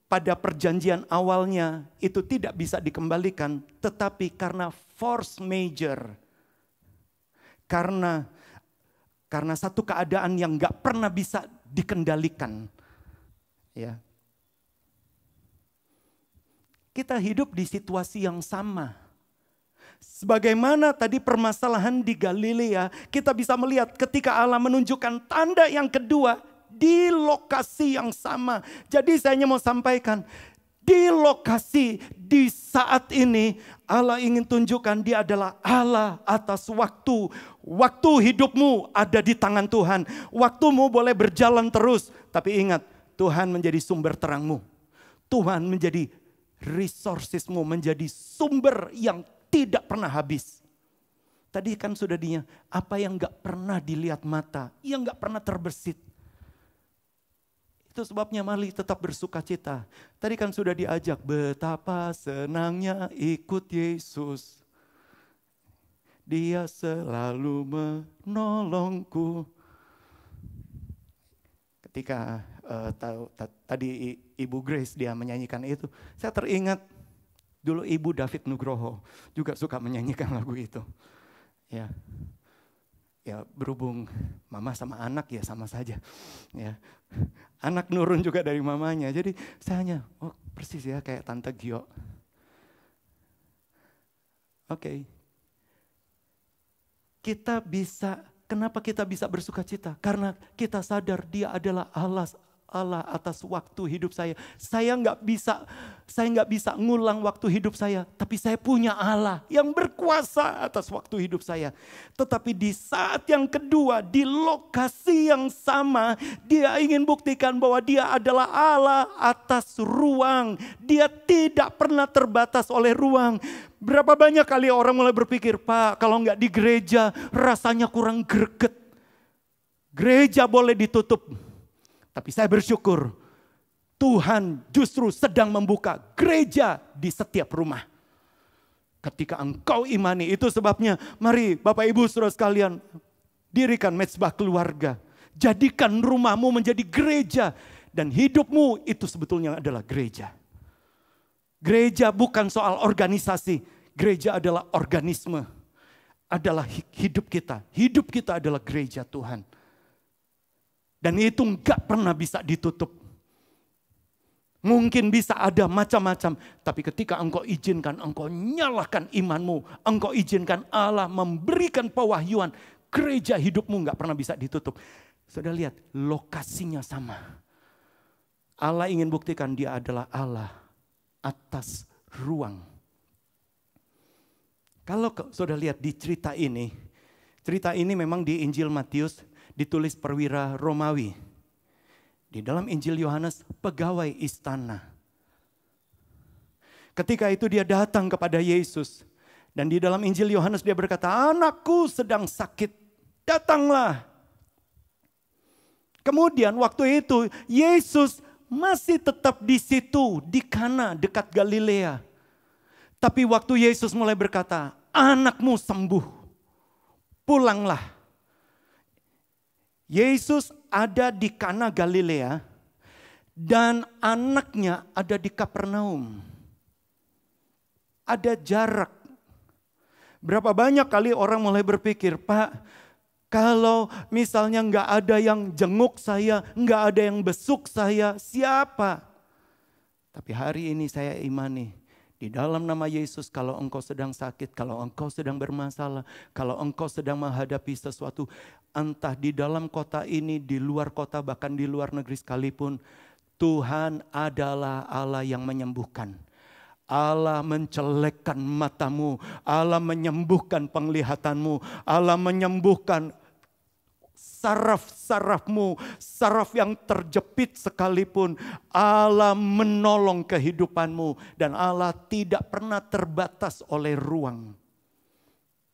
pada perjanjian awalnya itu tidak bisa dikembalikan, tetapi karena force major, karena satu keadaan yang gak pernah bisa dikendalikan. Ya. Kita hidup di situasi yang sama. Sebagaimana tadi permasalahan di Galilea, kita bisa melihat ketika Allah menunjukkan tanda yang kedua di lokasi yang sama. Jadi saya hanya mau sampaikan, di lokasi di saat ini Allah ingin tunjukkan dia adalah Allah atas waktu. Waktu hidupmu ada di tangan Tuhan. Waktumu boleh berjalan terus, tapi ingat, Tuhan menjadi sumber terangmu. Tuhan menjadi resourcesmu, menjadi sumber yang tidak pernah habis. Tadi kan sudah dinya, apa yang gak pernah dilihat mata, yang gak pernah terbersit. Itu sebabnya mari tetap bersuka cita. Tadi kan sudah diajak, betapa senangnya ikut Yesus. Dia selalu menolongku. Ketika tadi Ibu Grace dia menyanyikan itu, saya teringat dulu Ibu David Nugroho juga suka menyanyikan lagu itu. Ya, berhubung mama sama anak ya sama saja. Ya, anak nurun juga dari mamanya. Jadi saya hanya, oh persis ya kayak Tante Gio. Oke. Kenapa kita bisa bersuka cita? Karena kita sadar dia adalah Allah atas waktu hidup saya. Saya nggak bisa ngulang waktu hidup saya, tapi saya punya Allah yang berkuasa atas waktu hidup saya. Tetapi di saat yang kedua, di lokasi yang sama, dia ingin buktikan bahwa dia adalah Allah atas ruang. Dia tidak pernah terbatas oleh ruang. Berapa banyak kali orang mulai berpikir, Pak, kalau nggak di gereja rasanya kurang greget. Gereja boleh ditutup. Tapi saya bersyukur Tuhan justru sedang membuka gereja di setiap rumah. Ketika engkau imani, itu sebabnya mari Bapak Ibu Saudara sekalian, dirikan mezbah keluarga. Jadikan rumahmu menjadi gereja dan hidupmu itu sebetulnya adalah gereja. Gereja bukan soal organisasi, gereja adalah organisme. Adalah hidup kita. Hidup kita adalah gereja Tuhan. Dan itu enggak pernah bisa ditutup. Mungkin bisa ada macam-macam. Tapi ketika engkau izinkan, engkau nyalakan imanmu. Engkau izinkan Allah memberikan pewahyuan. Gereja hidupmu enggak pernah bisa ditutup. Sudah lihat lokasinya sama. Allah ingin buktikan dia adalah Allah atas ruang. Kalau sudah lihat di cerita ini memang di Injil Matius ditulis perwira Romawi. Di dalam Injil Yohanes pegawai istana. Ketika itu dia datang kepada Yesus. Dan di dalam Injil Yohanes dia berkata, anakku sedang sakit, datanglah. Kemudian waktu itu Yesus masih tetap di situ, di Kana dekat Galilea. Tapi waktu Yesus mulai berkata, anakmu sembuh, pulanglah. Yesus ada di Kana Galilea dan anaknya ada di Kapernaum. Ada jarak. Berapa banyak kali orang mulai berpikir, Pak, kalau misalnya nggak ada yang jenguk saya, nggak ada yang besuk saya, siapa? Tapi hari ini saya imani, di dalam nama Yesus, kalau engkau sedang sakit, kalau engkau sedang bermasalah, kalau engkau sedang menghadapi sesuatu, entah di dalam kota ini, di luar kota, bahkan di luar negeri sekalipun, Tuhan adalah Allah yang menyembuhkan. Allah mencelekkan matamu, Allah menyembuhkan penglihatanmu, Allah menyembuhkan saraf-sarafmu, saraf yang terjepit sekalipun, Allah menolong kehidupanmu dan Allah tidak pernah terbatas oleh ruang.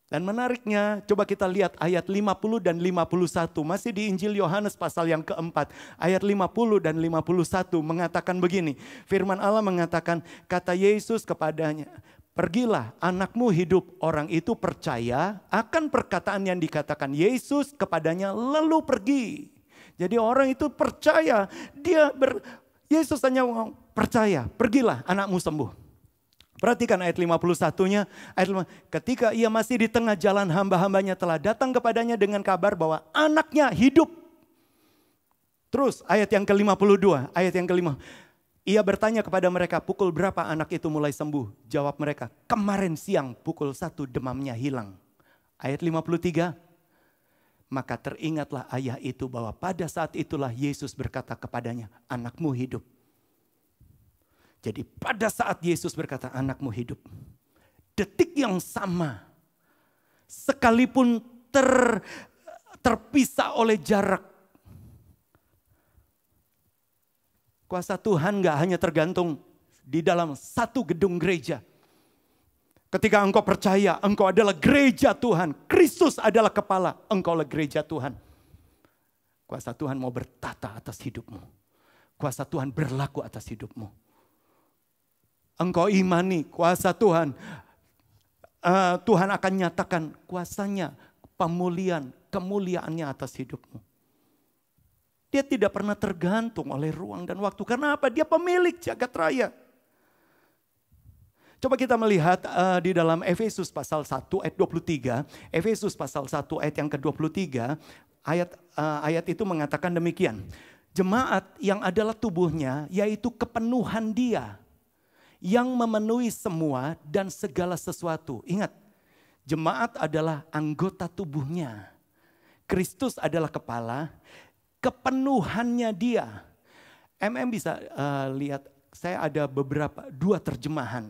Dan menariknya, coba kita lihat ayat 50 dan 51, masih di Injil Yohanes pasal yang keempat, ayat 50 dan 51 mengatakan begini, firman Allah mengatakan, kata Yesus kepadanya, pergilah, anakmu hidup. Orang itu percaya akan perkataan yang dikatakan Yesus kepadanya lalu pergi. Jadi orang itu percaya, Yesus hanya percaya, pergilah anakmu sembuh. Perhatikan ayat 51-nya, ketika ia masih di tengah jalan, hamba-hambanya telah datang kepadanya dengan kabar bahwa anaknya hidup. Terus ayat yang ke-52, ayat yang ke-5. Ia bertanya kepada mereka, pukul berapa anak itu mulai sembuh? Jawab mereka, kemarin siang pukul 1 demamnya hilang. Ayat 53, maka teringatlah ayah itu bahwa pada saat itulah Yesus berkata kepadanya, anakmu hidup. Jadi pada saat Yesus berkata, anakmu hidup. Detik yang sama, sekalipun terpisah oleh jarak, kuasa Tuhan gak hanya tergantung di dalam satu gedung gereja. Ketika engkau percaya, engkau adalah gereja Tuhan. Kristus adalah kepala, engkau adalah gereja Tuhan. Kuasa Tuhan mau bertata atas hidupmu. Kuasa Tuhan berlaku atas hidupmu. Engkau imani kuasa Tuhan. Tuhan akan nyatakan kuasanya, pemulihan, kemuliaannya atas hidupmu. Dia tidak pernah tergantung oleh ruang dan waktu. Karena apa? Dia pemilik jagat raya. Coba kita melihat di dalam Efesus pasal 1 ayat 23. Efesus pasal 1 ayat yang ke-23. Ayat itu mengatakan demikian. Jemaat yang adalah tubuhnya yaitu kepenuhan dia. Yang memenuhi semua dan segala sesuatu. Ingat, jemaat adalah anggota tubuhnya. Kristus adalah kepala. Kepenuhannya dia. Bisa lihat, saya ada dua terjemahan.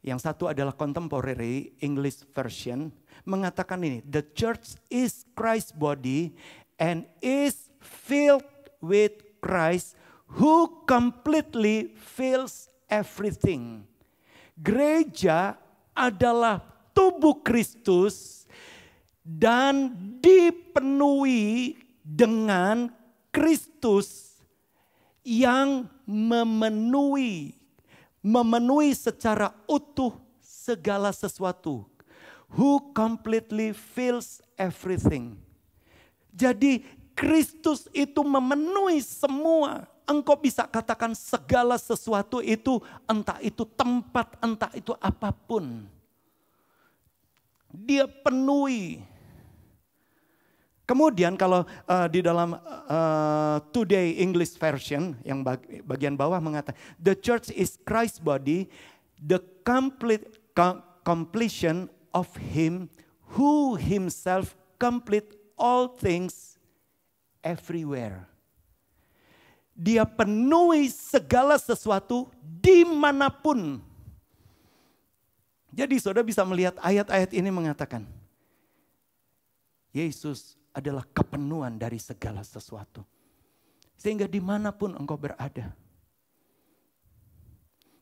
Yang satu adalah Contemporary English Version. Mengatakan ini, the church is Christ's body and is filled with Christ who completely fills everything. Gereja adalah tubuh Kristus dan dipenuhi dengan Kristus yang memenuhi secara utuh segala sesuatu. Who completely fills everything. Jadi Kristus itu memenuhi semua. Engkau bisa katakan segala sesuatu itu, entah itu tempat, entah itu apapun. Dia penuhi. Kemudian kalau di dalam Today English Version yang bagian bawah mengatakan the church is Christ's body, the completion of him who himself complete all things everywhere. Dia penuhi segala sesuatu dimanapun. Jadi saudara bisa melihat ayat-ayat ini mengatakan Yesus adalah kepenuhan dari segala sesuatu. Sehingga dimanapun engkau berada.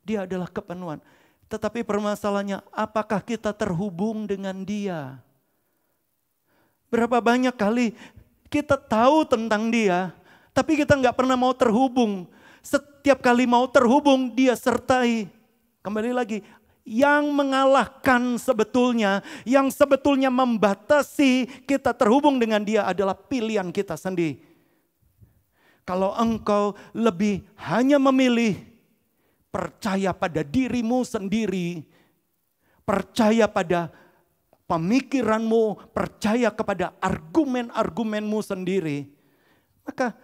Dia adalah kepenuhan. Tetapi permasalahannya, apakah kita terhubung dengan dia? Berapa banyak kali kita tahu tentang dia, tapi kita nggak pernah mau terhubung. Setiap kali mau terhubung, dia sertai. Kembali lagi, yang mengalahkan sebetulnya, yang sebetulnya membatasi kita terhubung dengan dia adalah pilihan kita sendiri. Kalau engkau lebih hanya memilih percaya pada dirimu sendiri, percaya pada pemikiranmu, percaya kepada argumen-argumenmu sendiri, maka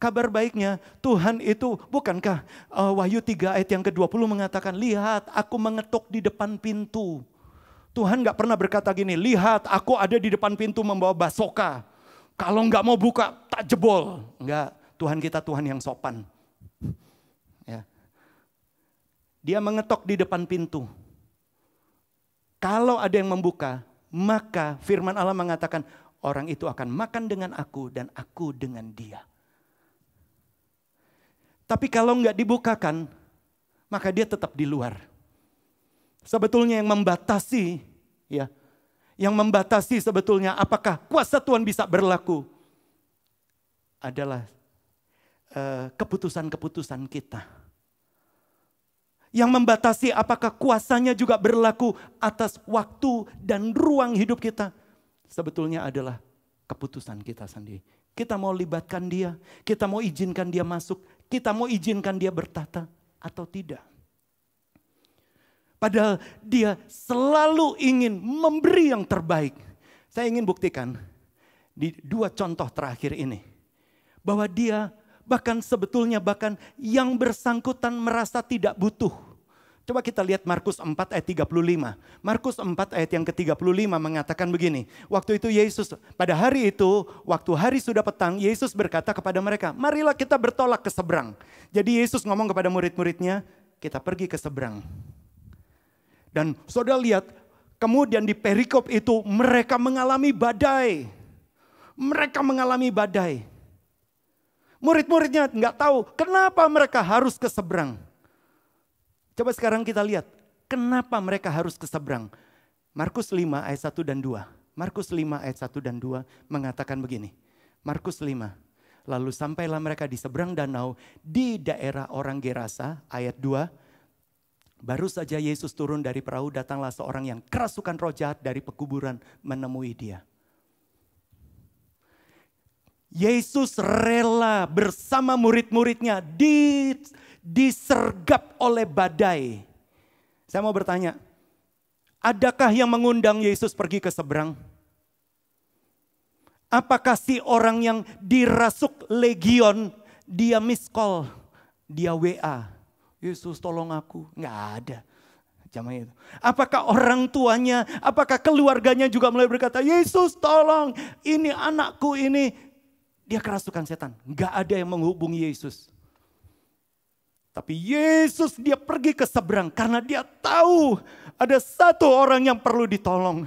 kabar baiknya Tuhan itu, bukankah Wahyu 3 ayat yang ke-20 mengatakan, lihat aku mengetuk di depan pintu. Tuhan gak pernah berkata gini, lihat aku ada di depan pintu membawa basoka. Kalau gak mau buka tak jebol. Enggak, Tuhan kita Tuhan yang sopan. Ya. Dia mengetok di depan pintu. Kalau ada yang membuka, maka firman Allah mengatakan orang itu akan makan dengan aku dan aku dengan dia. Tapi kalau nggak dibukakan, maka dia tetap di luar. Sebetulnya yang membatasi, ya, yang membatasi sebetulnya apakah kuasa Tuhan bisa berlaku adalah keputusan-keputusan kita. Yang membatasi apakah kuasanya juga berlaku atas waktu dan ruang hidup kita sebetulnya adalah keputusan kita sendiri. Kita mau libatkan dia, kita mau izinkan dia masuk, kita mau izinkan dia bertata atau tidak. Padahal dia selalu ingin memberi yang terbaik. Saya ingin buktikan di dua contoh terakhir ini. Bahwa dia Bahkan sebetulnya yang bersangkutan merasa tidak butuh. Coba kita lihat Markus 4 ayat 35. Markus 4 ayat yang ke-35 mengatakan begini. Waktu itu Yesus, pada hari itu, waktu hari sudah petang, Yesus berkata kepada mereka, marilah kita bertolak ke seberang. Jadi Yesus ngomong kepada murid-muridnya, kita pergi ke seberang. Dan saudara lihat, kemudian di perikop itu mereka mengalami badai. Mereka mengalami badai. Murid-muridnya nggak tahu kenapa mereka harus ke seberang. Coba sekarang kita lihat, kenapa mereka harus ke seberang. Markus 5 ayat 1 dan 2. Markus 5 ayat 1 dan 2 mengatakan begini. Markus 5, lalu sampailah mereka di seberang danau di daerah orang Gerasa, ayat 2. Baru saja Yesus turun dari perahu, datanglah seorang yang kerasukan roh jahat dari pekuburan menemui dia. Yesus rela bersama murid-muridnya disergap oleh badai. Saya mau bertanya, adakah yang mengundang Yesus pergi ke seberang? Apakah si orang yang dirasuk legion, dia miss call, dia WA, Yesus tolong aku? Nggak ada. Zaman itu. Apakah orang tuanya, apakah keluarganya juga mulai berkata, Yesus tolong, ini anakku ini, dia kerasukan setan. Nggak ada yang menghubungi Yesus. Tapi Yesus dia pergi ke seberang karena dia tahu ada satu orang yang perlu ditolong.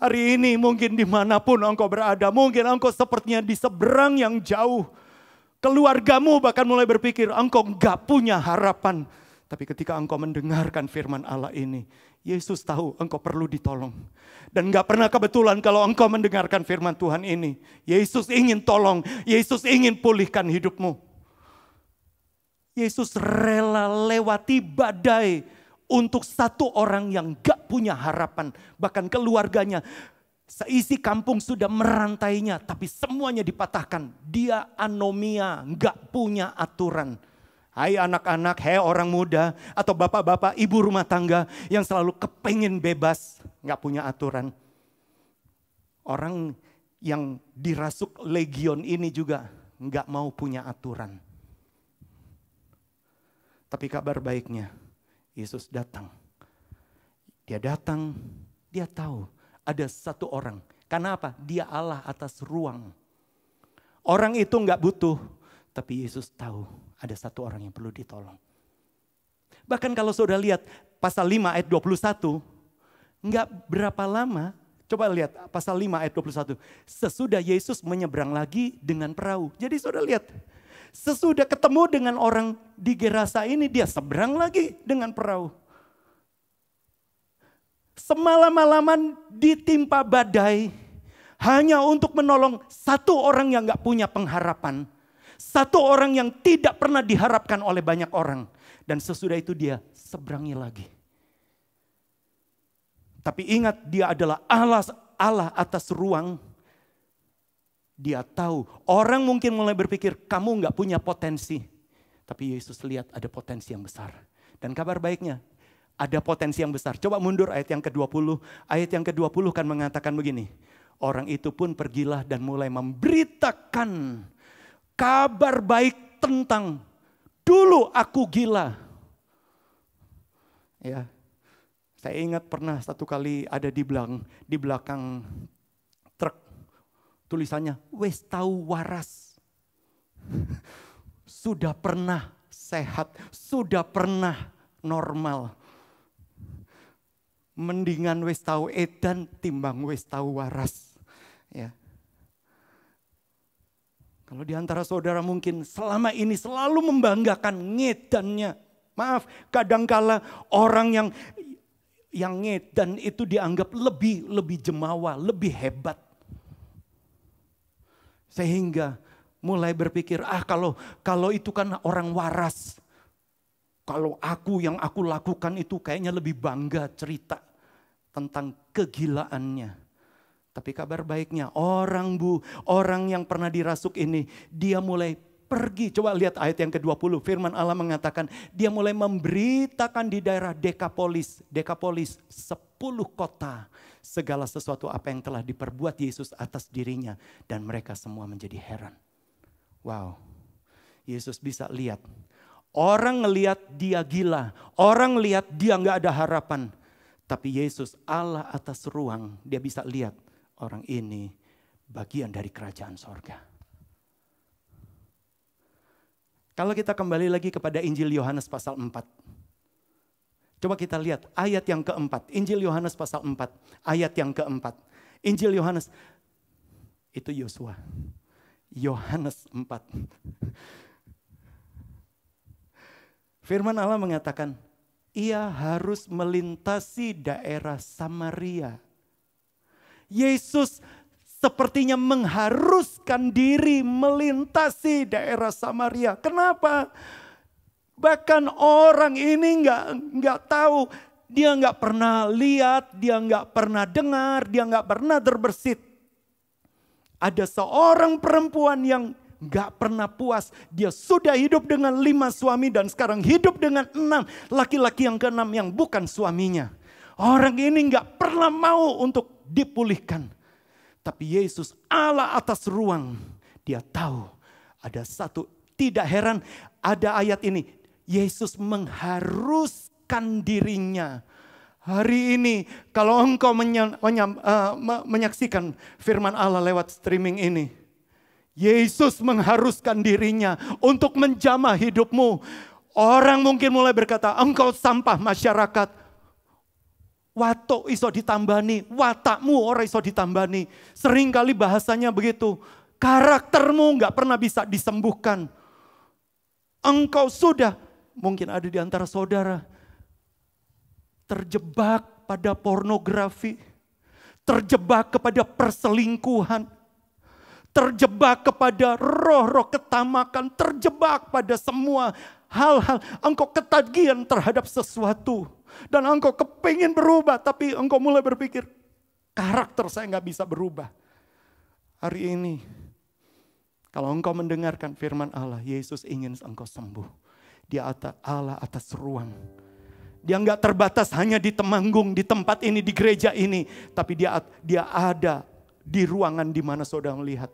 Hari ini mungkin dimanapun engkau berada, mungkin engkau sepertinya di seberang yang jauh. Keluargamu bahkan mulai berpikir engkau gak punya harapan. Tapi ketika engkau mendengarkan firman Allah ini, Yesus tahu engkau perlu ditolong. Dan gak pernah kebetulan kalau engkau mendengarkan firman Tuhan ini. Yesus ingin tolong, Yesus ingin pulihkan hidupmu. Yesus rela lewati badai untuk satu orang yang gak punya harapan. Bahkan keluarganya, seisi kampung sudah merantainya, tapi semuanya dipatahkan. Dia anomia, gak punya aturan. Hai anak-anak, hai orang muda, atau bapak-bapak, ibu rumah tangga yang selalu kepengin bebas, gak punya aturan. Orang yang dirasuk legion ini juga gak mau punya aturan. Tapi kabar baiknya, Yesus datang. Dia datang, dia tahu ada satu orang. Karena apa? Dia Allah atas ruang. Orang itu enggak butuh, tapi Yesus tahu ada satu orang yang perlu ditolong. Bahkan kalau saudara lihat pasal 5 ayat 21, enggak berapa lama, coba lihat pasal 5 ayat 21. Sesudah Yesus menyeberang lagi dengan perahu. Jadi saudara lihat, sesudah ketemu dengan orang di Gerasa ini, dia seberang lagi dengan perahu. Semalam-malaman ditimpa badai hanya untuk menolong satu orang yang gak punya pengharapan. Satu orang yang tidak pernah diharapkan oleh banyak orang. Dan sesudah itu dia seberangi lagi. Tapi ingat, dia adalah Allah atas ruang. Dia tahu, orang mungkin mulai berpikir kamu gak punya potensi. Tapi Yesus lihat ada potensi yang besar. Dan kabar baiknya, ada potensi yang besar. Coba mundur ayat yang ke-20. Ayat yang ke-20 kan mengatakan begini. Orang itu pun pergilah dan mulai memberitakan kabar baik tentang dulu aku gila. Ya, saya ingat pernah satu kali ada di belakang truk. Tulisannya, wes tahu waras. Sudah pernah sehat, sudah pernah normal. Mendingan wes tahu edan timbang wes tahu waras. Ya. Kalau di antara saudara mungkin selama ini selalu membanggakan ngedannya. Maaf, kadangkala orang yang ngedan itu dianggap lebih jemawa, lebih hebat. Sehingga mulai berpikir, kalau itu kan orang waras. Kalau yang aku lakukan itu kayaknya lebih bangga cerita tentang kegilaannya. Tapi kabar baiknya orang yang pernah dirasuk ini, dia mulai pergi. Coba lihat ayat yang ke-20, firman Allah mengatakan, dia mulai memberitakan di daerah Dekapolis 10 kota. Segala sesuatu apa yang telah diperbuat Yesus atas dirinya. Dan mereka semua menjadi heran. Wow. Yesus bisa lihat. Orang ngelihat dia gila, orang lihat dia nggak ada harapan. Tapi Yesus Allah atas ruang, dia bisa lihat orang ini bagian dari kerajaan sorga. Kalau kita kembali lagi kepada Injil Yohanes pasal 4. Coba kita lihat ayat yang keempat. Injil Yohanes pasal 4, ayat yang keempat. Injil Yohanes, itu Yosua. Yohanes 4. Firman Allah mengatakan, ia harus melintasi daerah Samaria. Yesus sepertinya mengharuskan diri melintasi daerah Samaria. Kenapa? Bahkan orang ini nggak tahu, dia nggak pernah lihat, dia nggak pernah dengar, dia nggak pernah terbersit. Ada seorang perempuan yang gak pernah puas. Dia sudah hidup dengan 5 suami dan sekarang hidup dengan 6 laki-laki yang ke-6 yang bukan suaminya. Orang ini gak pernah mau untuk dipulihkan. Tapi Yesus Allah atas ruang. Dia tahu ada satu, tidak heran ada ayat ini. Yesus mengharuskan dirinya. Hari ini kalau engkau menyaksikan firman Allah lewat streaming ini. Yesus mengharuskan dirinya untuk menjamah hidupmu. Orang mungkin mulai berkata, engkau sampah masyarakat. Watok iso ditambani, watakmu orang iso ditambani. Seringkali bahasanya begitu. Karaktermu gak pernah bisa disembuhkan. Engkau sudah, mungkin ada di antara saudara, terjebak pada pornografi. Terjebak kepada perselingkuhan. Terjebak kepada roh-roh ketamakan, terjebak pada semua hal-hal. Engkau ketagihan terhadap sesuatu. Dan engkau kepingin berubah, tapi engkau mulai berpikir, karakter saya gak bisa berubah. Hari ini, kalau engkau mendengarkan firman Allah, Yesus ingin engkau sembuh. Dia Allah atas ruang. Dia gak terbatas hanya di Temanggung, di tempat ini, di gereja ini. Tapi dia ada di ruangan di mana saudara melihat.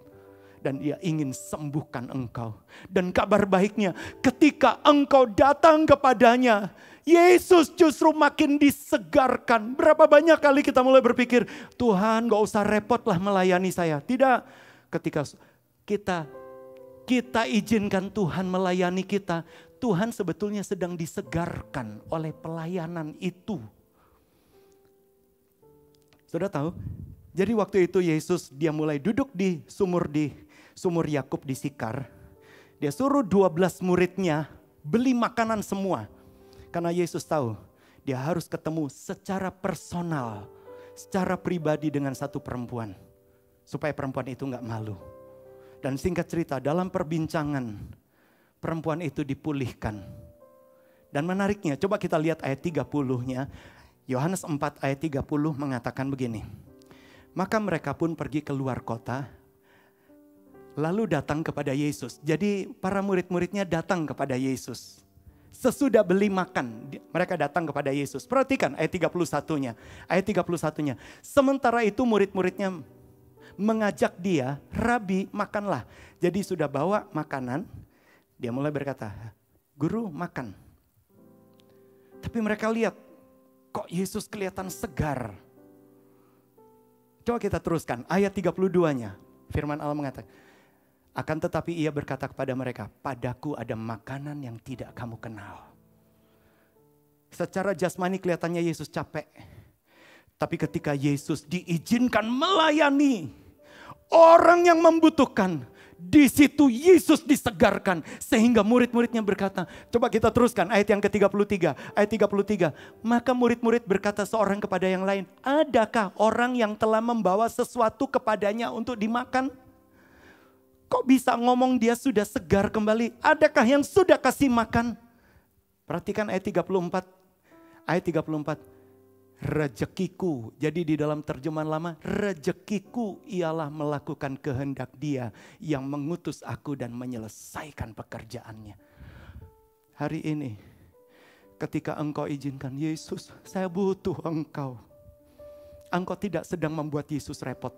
Dan dia ingin sembuhkan engkau. Dan kabar baiknya ketika engkau datang kepadanya, Yesus justru makin disegarkan. Berapa banyak kali kita mulai berpikir, Tuhan gak usah repot lah melayani saya. Tidak, ketika kita izinkan Tuhan melayani kita, Tuhan sebetulnya sedang disegarkan oleh pelayanan itu. Sudah tahu? Jadi waktu itu Yesus dia mulai duduk di sumur Yakub di Sikar. Dia suruh 12 muridnya beli makanan semua. Karena Yesus tahu dia harus ketemu secara personal, secara pribadi dengan satu perempuan. Supaya perempuan itu gak malu. Dan singkat cerita dalam perbincangan perempuan itu dipulihkan. Dan menariknya coba kita lihat ayat 30-nya. Yohanes 4 ayat 30 mengatakan begini. Maka mereka pun pergi keluar kota, lalu datang kepada Yesus. Jadi para murid-muridnya datang kepada Yesus. Sesudah beli makan, mereka datang kepada Yesus. Perhatikan ayat 31-nya. Ayat 31-nya. Sementara itu murid-muridnya mengajak dia, Rabi makanlah. Jadi sudah bawa makanan, dia mulai berkata, Guru makan. Tapi mereka lihat, kok Yesus kelihatan segar. Coba kita teruskan ayat 32-nya. Firman Allah mengatakan, akan tetapi ia berkata kepada mereka, padaku ada makanan yang tidak kamu kenal. Secara jasmani kelihatannya Yesus capek. Tapi ketika Yesus diizinkan melayani orang yang membutuhkan, di situ Yesus disegarkan. Sehingga murid-muridnya berkata, coba kita teruskan ayat yang ke-33. Ayat 33, maka murid-murid berkata seorang kepada yang lain, adakah orang yang telah membawa sesuatu kepadanya untuk dimakan? Kok bisa ngomong dia sudah segar kembali? Adakah yang sudah kasih makan? Perhatikan ayat 34. Ayat 34. Rezekiku, jadi di dalam terjemahan lama, rezekiku ialah melakukan kehendak Dia yang mengutus aku dan menyelesaikan pekerjaannya. Hari ini, ketika engkau izinkan Yesus, saya butuh engkau. Engkau tidak sedang membuat Yesus repot,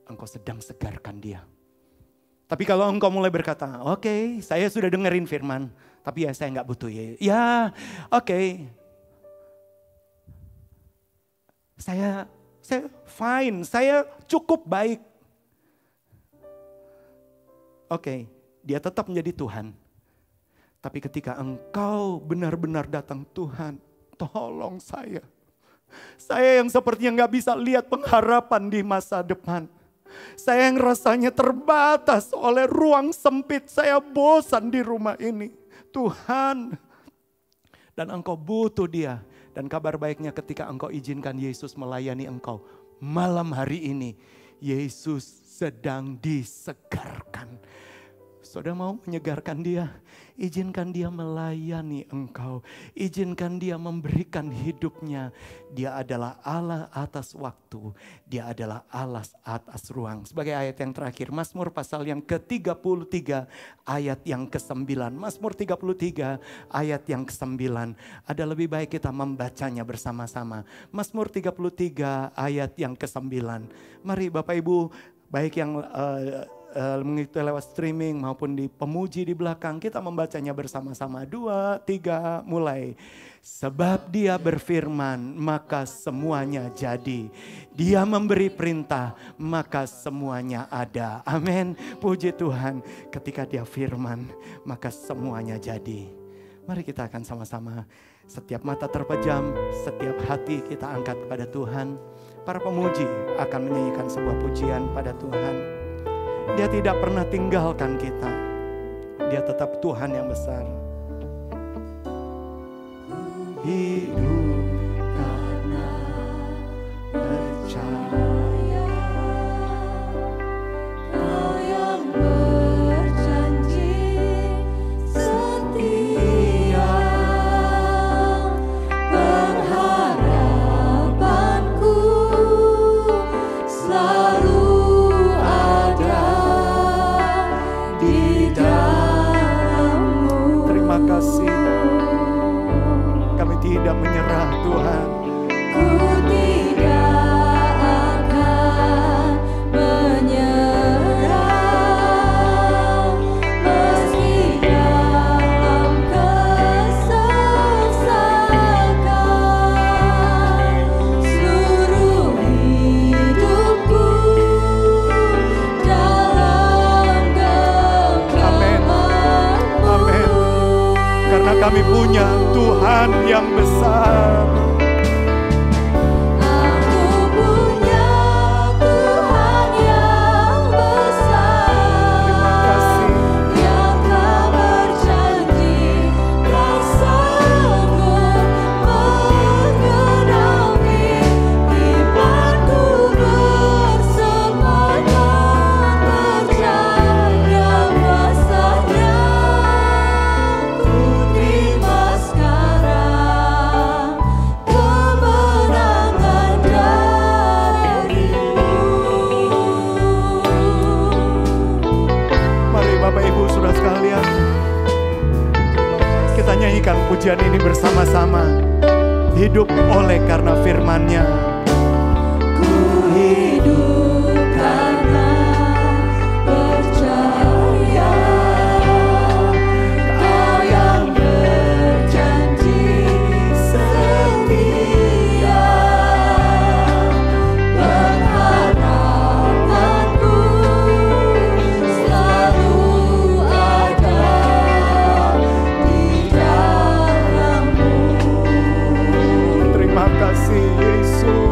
engkau sedang segarkan Dia. Tapi kalau engkau mulai berkata, oke, saya sudah dengerin firman, tapi ya saya nggak butuh ya. Ya, oke. Saya fine, saya cukup baik. Oke, dia tetap menjadi Tuhan. Tapi ketika engkau benar-benar datang, Tuhan, tolong saya. Saya yang sepertinya nggak bisa lihat pengharapan di masa depan. Saya yang rasanya terbatas oleh ruang sempit. Saya bosan di rumah ini. Tuhan. Dan engkau butuh dia. Dan kabar baiknya ketika engkau izinkan Yesus melayani engkau. Malam hari ini Yesus sedang disegarkan. Saudara mau menyegarkan dia, izinkan dia melayani engkau, izinkan dia memberikan hidupnya. Dia adalah Allah atas waktu, dia adalah Allah atas ruang. Sebagai ayat yang terakhir, Mazmur pasal yang ke-33 ayat yang ke-9. Mazmur 33 ayat yang ke-9. Ada lebih baik kita membacanya bersama-sama. Mazmur 33 ayat yang ke-9. Mari Bapak Ibu, baik yang mengikuti lewat streaming maupun di pemuji di belakang, kita membacanya bersama-sama. 2, 3, mulai. Sebab dia berfirman, maka semuanya jadi. Dia memberi perintah, maka semuanya ada. Amin. Puji Tuhan, ketika dia firman, maka semuanya jadi. Mari kita akan sama-sama, setiap mata terpejam, setiap hati kita angkat kepada Tuhan. Para pemuji akan menyanyikan sebuah pujian pada Tuhan. Dia tidak pernah tinggalkan kita. Dia tetap Tuhan yang besar. Hidup karena percaya. Kau yang berjanji setia. Pengharapanku selalu kasih. Kami tidak menyerah Tuhan. Ku tidak akan menyerah meski dalam kesesakan. Seluruh hidupku dalam genggamanmu. Karena kami punya Tuhan yang besar. Aku punya Tuhan yang besar. Terima kasih. Yang telah berjanji dan sanggup mengenangi imanku bersemangat percaya masanya. Kita nyanyikan pujian ini bersama-sama. Hidup oleh karena firman-Nya. Ku hidup karena percaya. Kau yang berjanji setia. Pengharapanku selalu ada di dalam-Mu. Terima kasih Yesus.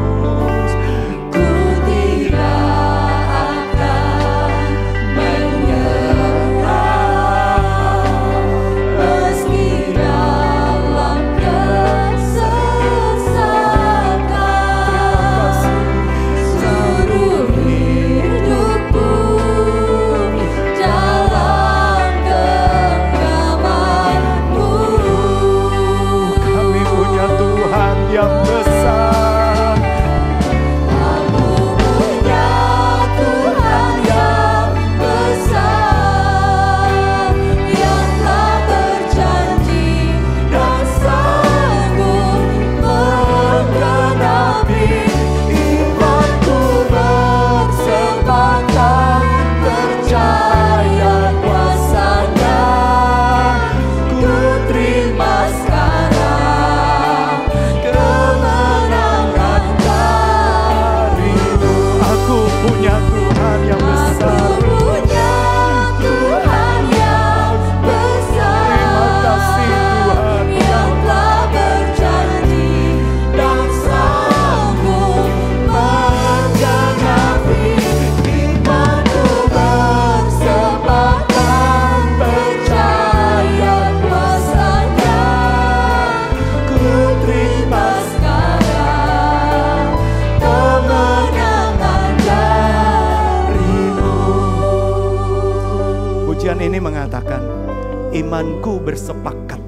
imanku bersepakat.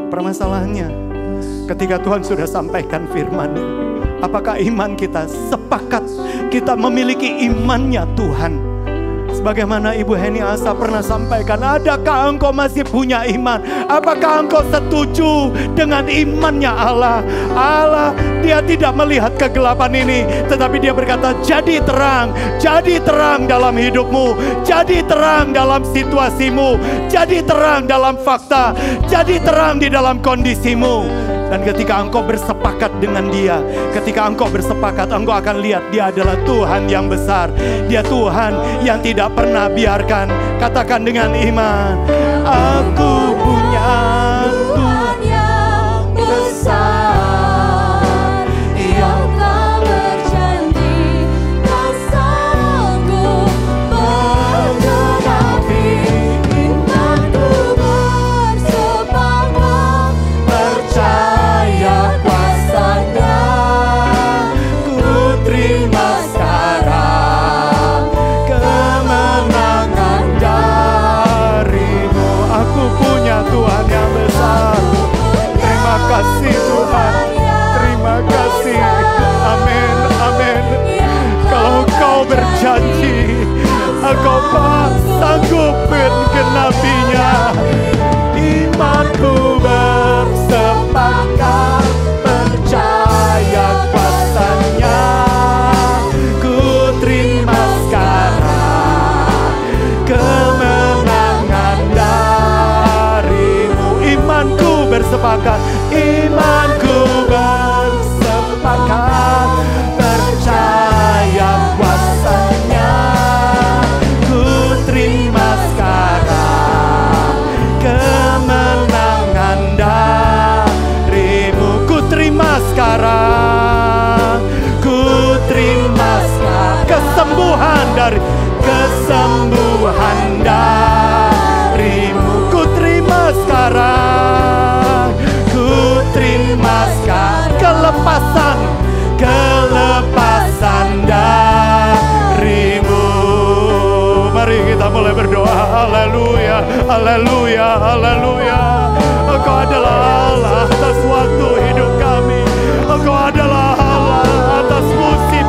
Permasalahannya, ketika Tuhan sudah sampaikan firman-Nya, apakah iman kita sepakat? Kita memiliki imannya Tuhan. Sebagaimana Ibu Heni Asa pernah sampaikan, adakah engkau masih punya iman? Apakah engkau setuju dengan imannya Allah? Allah, Dia tidak melihat kegelapan ini, tetapi Dia berkata, jadi terang dalam hidupmu, jadi terang dalam situasimu, jadi terang dalam fakta, jadi terang di dalam kondisimu. Dan ketika engkau bersepakat dengan Dia, ketika engkau bersepakat, engkau akan lihat Dia adalah Tuhan yang besar. Dia Tuhan yang tidak pernah biarkan. Katakan dengan iman, aku punya Tuhan yang besar, yang tak berjanji, tak sanggup menggenapi. Imanku bersepakat, percaya kuasa-Nya, ku terima sekarang kemenangan darimu. Aku punya Tuhan yang besar. Terima kasih Tuhan, terima kasih. Amin, amin. Kalau Engkau berjanji, Engkau sanggup menggenapinya. Imanku bersepakat, percaya kuasa-Nya, ku terima sekarang kemenangan darimu. Imanku bersepakat, imanku bersepakat, percaya kuasa-Nya, ku terima sekarang kemenangan darimu. Ku terima sekarang, ku terima sekarang kesembuhan darimu. Ku terima sekarang, ku terima sekarang kelepasan darimu. Mari kita mulai berdoa. Haleluya, haleluya, haleluya. Engkau adalah Allah atas waktu hidup kami. Engkau adalah Allah atas musim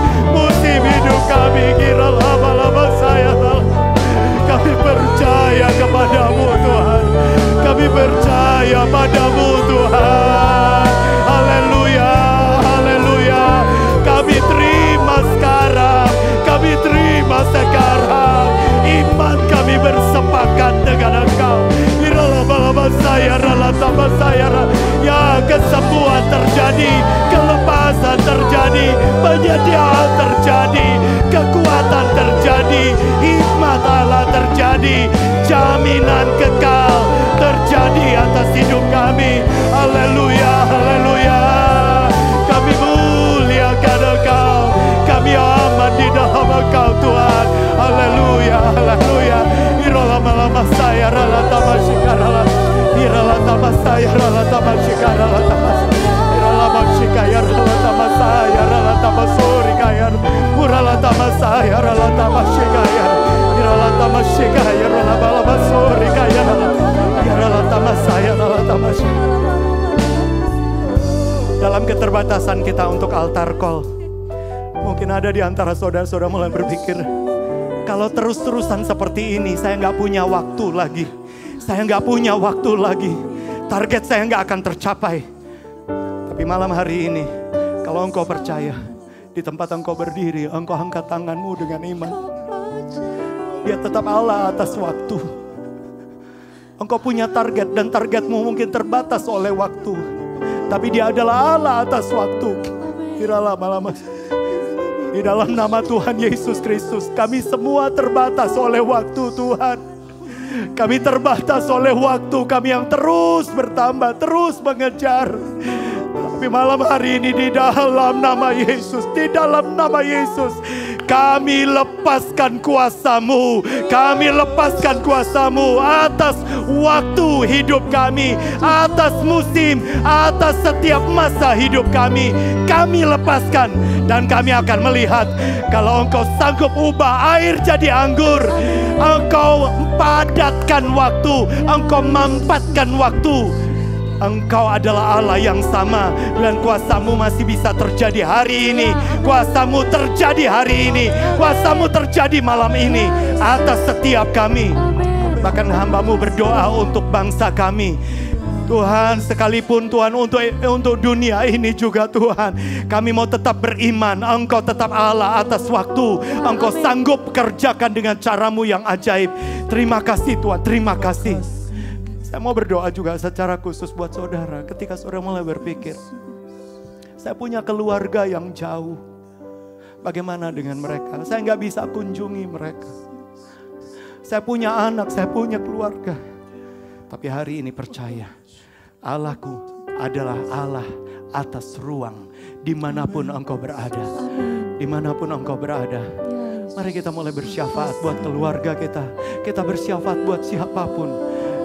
hidup kami. Kira lama-lama saya, kami percaya kepadamu Tuhan. Kami percaya padamu Tuhan. Haleluya, haleluya. Kami terima sekarang, kami terima sekarang. Iman kami bersepakat dengan Engkau. Ya, kesembuhan terjadi, kelepasan terjadi, penyediaan terjadi, kekuatan terjadi, hikmat Allah terjadi, jaminan kekal terjadi atas hidup kami. Haleluya, haleluya. Kami muliakan Engkau, kami aman di dalam Engkau Tuhan. Haleluya, haleluya. Iralama saya rala tamasyikarala, iralama saya rala tamasyikarala tamas, iralama shikaya rala tamasaya rala tamasuri kaya, urala tamasaya rala tamasyikarala, iralama tamasyikarala rala tamasuri kaya, iralama tamasaya rala tamasyikarala. Dalam keterbatasan kita untuk altar call, mungkin ada di antara saudara-saudara mulai berpikir, kalau terus-terusan seperti ini, saya nggak punya waktu lagi. Saya nggak punya waktu lagi. Target saya nggak akan tercapai. Tapi malam hari ini, kalau engkau percaya, di tempat engkau berdiri, engkau angkat tanganmu dengan iman. Dia tetap Allah atas waktu. Engkau punya target dan targetmu mungkin terbatas oleh waktu. Tapi Dia adalah Allah atas waktu. Kiralah malam. Di dalam nama Tuhan Yesus Kristus, kami semua terbatas oleh waktu Tuhan. Kami terbatas oleh waktu kami yang terus bertambah, terus mengejar. Tapi malam hari ini di dalam nama Yesus, di dalam nama Yesus, kami lepaskan kuasa-Mu. Kami lepaskan kuasa-Mu atas waktu hidup kami, atas musim, atas setiap masa hidup kami. Kami lepaskan dan kami akan melihat kalau Engkau sanggup ubah air jadi anggur. Engkau padatkan waktu, Engkau mampatkan waktu. Engkau adalah Allah yang sama, dan kuasamu masih bisa terjadi hari ini. Kuasamu terjadi hari ini, kuasamu terjadi malam ini atas setiap kami. Bahkan hamba-Mu berdoa untuk bangsa kami. Tuhan, sekalipun Tuhan untuk dunia ini juga Tuhan, kami mau tetap beriman. Engkau tetap Allah atas waktu. Engkau sanggup kerjakan dengan cara-Mu yang ajaib. Terima kasih Tuhan, terima kasih. Saya mau berdoa juga secara khusus buat saudara. Ketika saudara mulai berpikir, saya punya keluarga yang jauh, bagaimana dengan mereka? Saya nggak bisa kunjungi mereka. Saya punya anak, saya punya keluarga. Tapi hari ini percaya, Allahku adalah Allah atas ruang dimanapun engkau berada. Dimanapun engkau berada. Mari kita mulai bersyafaat buat keluarga kita. Kita bersyafaat buat siapapun.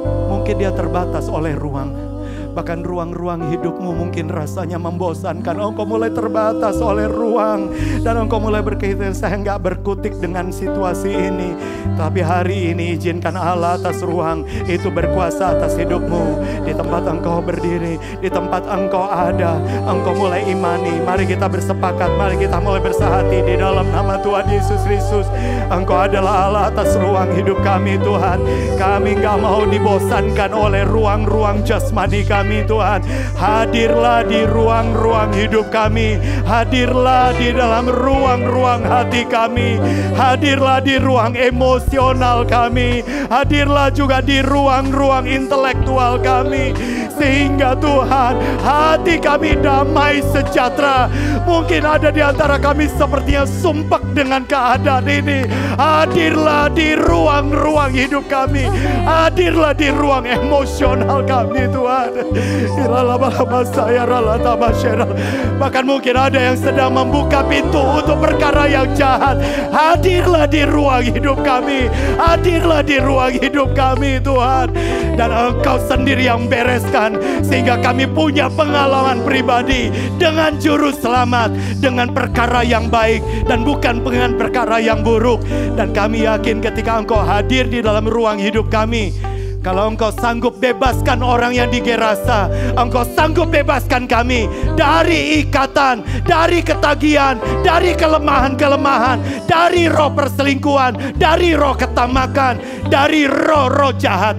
Mungkin dia terbatas oleh ruang. Bahkan ruang-ruang hidupmu mungkin rasanya membosankan. Engkau mulai terbatas oleh ruang. Dan engkau mulai berkata, saya enggak berkutik dengan situasi ini. Tapi hari ini izinkan Allah atas ruang itu berkuasa atas hidupmu. Di tempat engkau berdiri, di tempat engkau ada, engkau mulai imani. Mari kita bersepakat, mari kita mulai bersahati di dalam nama Tuhan Yesus Kristus. Engkau adalah Allah atas ruang hidup kami Tuhan. Kami enggak mau dibosankan oleh ruang-ruang jasmani kami Tuhan. Hadirlah di ruang-ruang hidup kami. Hadirlah di dalam ruang-ruang hati kami. Hadirlah di ruang emosional kami. Hadirlah juga di ruang-ruang intelektual kami. Sehingga Tuhan, hati kami damai sejahtera. Mungkin ada di antara kami sepertinya sumpek dengan keadaan ini. Hadirlah di ruang-ruang hidup kami. Hadirlah di ruang emosional kami Tuhan. Bahkan mungkin ada yang sedang membuka pintu untuk perkara yang jahat. Hadirlah di ruang hidup kami. Hadirlah di ruang hidup kami Tuhan. Dan Engkau sendiri yang bereskan, sehingga kami punya pengalaman pribadi dengan juru selamat, dengan perkara yang baik dan bukan dengan perkara yang buruk. Dan kami yakin ketika Engkau hadir di dalam ruang hidup kami, kalau Engkau sanggup bebaskan orang yang di Gerasa, Engkau sanggup bebaskan kami dari ikatan, dari ketagihan, dari kelemahan-kelemahan, dari roh perselingkuhan, dari roh ketamakan, dari roh-roh jahat.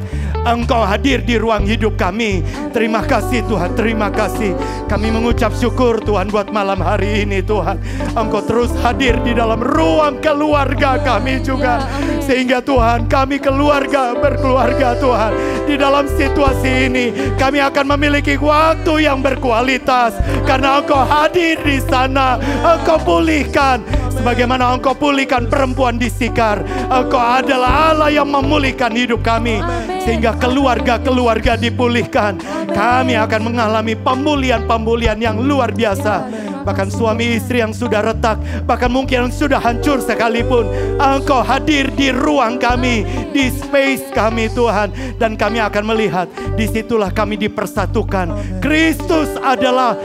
Engkau hadir di ruang hidup kami. Terima kasih Tuhan, terima kasih. Kami mengucap syukur Tuhan buat malam hari ini Tuhan. Engkau terus hadir di dalam ruang keluarga kami juga. Sehingga Tuhan, kami berkeluarga Tuhan. Di dalam situasi ini kami akan memiliki waktu yang berkualitas. Karena Engkau hadir di sana. Engkau pulihkan sebagaimana Engkau pulihkan perempuan di Sikar. Engkau adalah Allah yang memulihkan hidup kami. Sehingga keluarga-keluarga dipulihkan. Kami akan mengalami pemulihan-pemulihan yang luar biasa. Bahkan suami istri yang sudah retak, bahkan mungkin yang sudah hancur sekalipun, Engkau hadir di ruang kami, di space kami Tuhan. Dan kami akan melihat, disitulah kami dipersatukan. Kristus adalah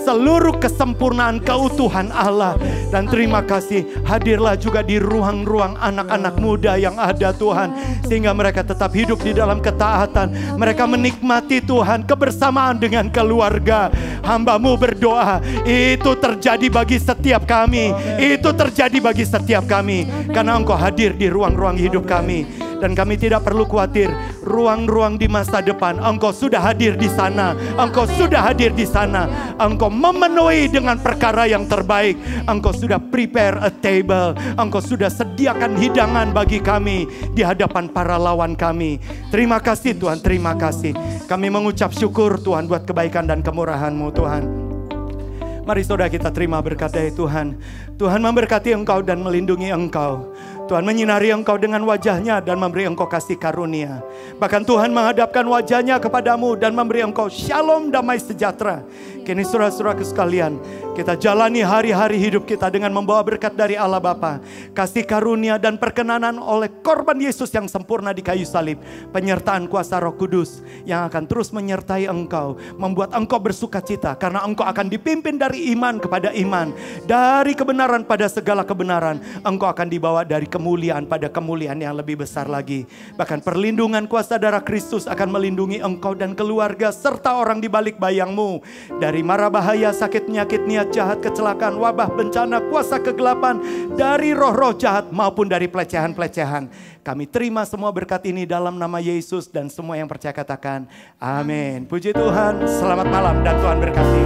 seluruh kesempurnaan keutuhan Allah. Dan terima kasih, hadirlah juga di ruang-ruang anak-anak muda yang ada Tuhan. Sehingga mereka tetap hidup di dalam ketaatan. Mereka menikmati Tuhan kebersamaan dengan keluarga. Hamba-Mu berdoa, itu terjadi bagi setiap kami. Itu terjadi bagi setiap kami. Karena Engkau hadir di ruang-ruang hidup kami. Dan kami tidak perlu khawatir, ruang-ruang di masa depan Engkau sudah hadir di sana. Engkau sudah hadir di sana. Engkau memenuhi dengan perkara yang terbaik. Engkau sudah prepare a table. Engkau sudah sediakan hidangan bagi kami di hadapan para lawan kami. Terima kasih Tuhan, terima kasih. Kami mengucap syukur Tuhan buat kebaikan dan kemurahan-Mu Tuhan. Mari saudara kita terima berkat dari Tuhan. Tuhan memberkati engkau dan melindungi engkau. Tuhan menyinari engkau dengan wajahnya dan memberi engkau kasih karunia. Bahkan Tuhan menghadapkan wajahnya kepadamu dan memberi engkau shalom, damai sejahtera. Kini saudara-saudaraku sekalian, kita jalani hari-hari hidup kita dengan membawa berkat dari Allah Bapa, kasih karunia dan perkenanan oleh korban Yesus yang sempurna di kayu salib, penyertaan kuasa Roh Kudus yang akan terus menyertai engkau, membuat engkau bersukacita karena engkau akan dipimpin dari iman kepada iman, dari kebenaran pada segala kebenaran. Engkau akan dibawa dari kemuliaan pada kemuliaan yang lebih besar lagi. Bahkan perlindungan kuasa darah Kristus akan melindungi engkau dan keluarga serta orang di balik bayangmu. Dari mara bahaya, sakit, penyakit, niat jahat, kecelakaan, wabah, bencana, kuasa kegelapan, dari roh-roh jahat maupun dari pelecehan-pelecehan. Kami terima semua berkat ini dalam nama Yesus, dan semua yang percaya katakan amin. Puji Tuhan, selamat malam dan Tuhan berkati.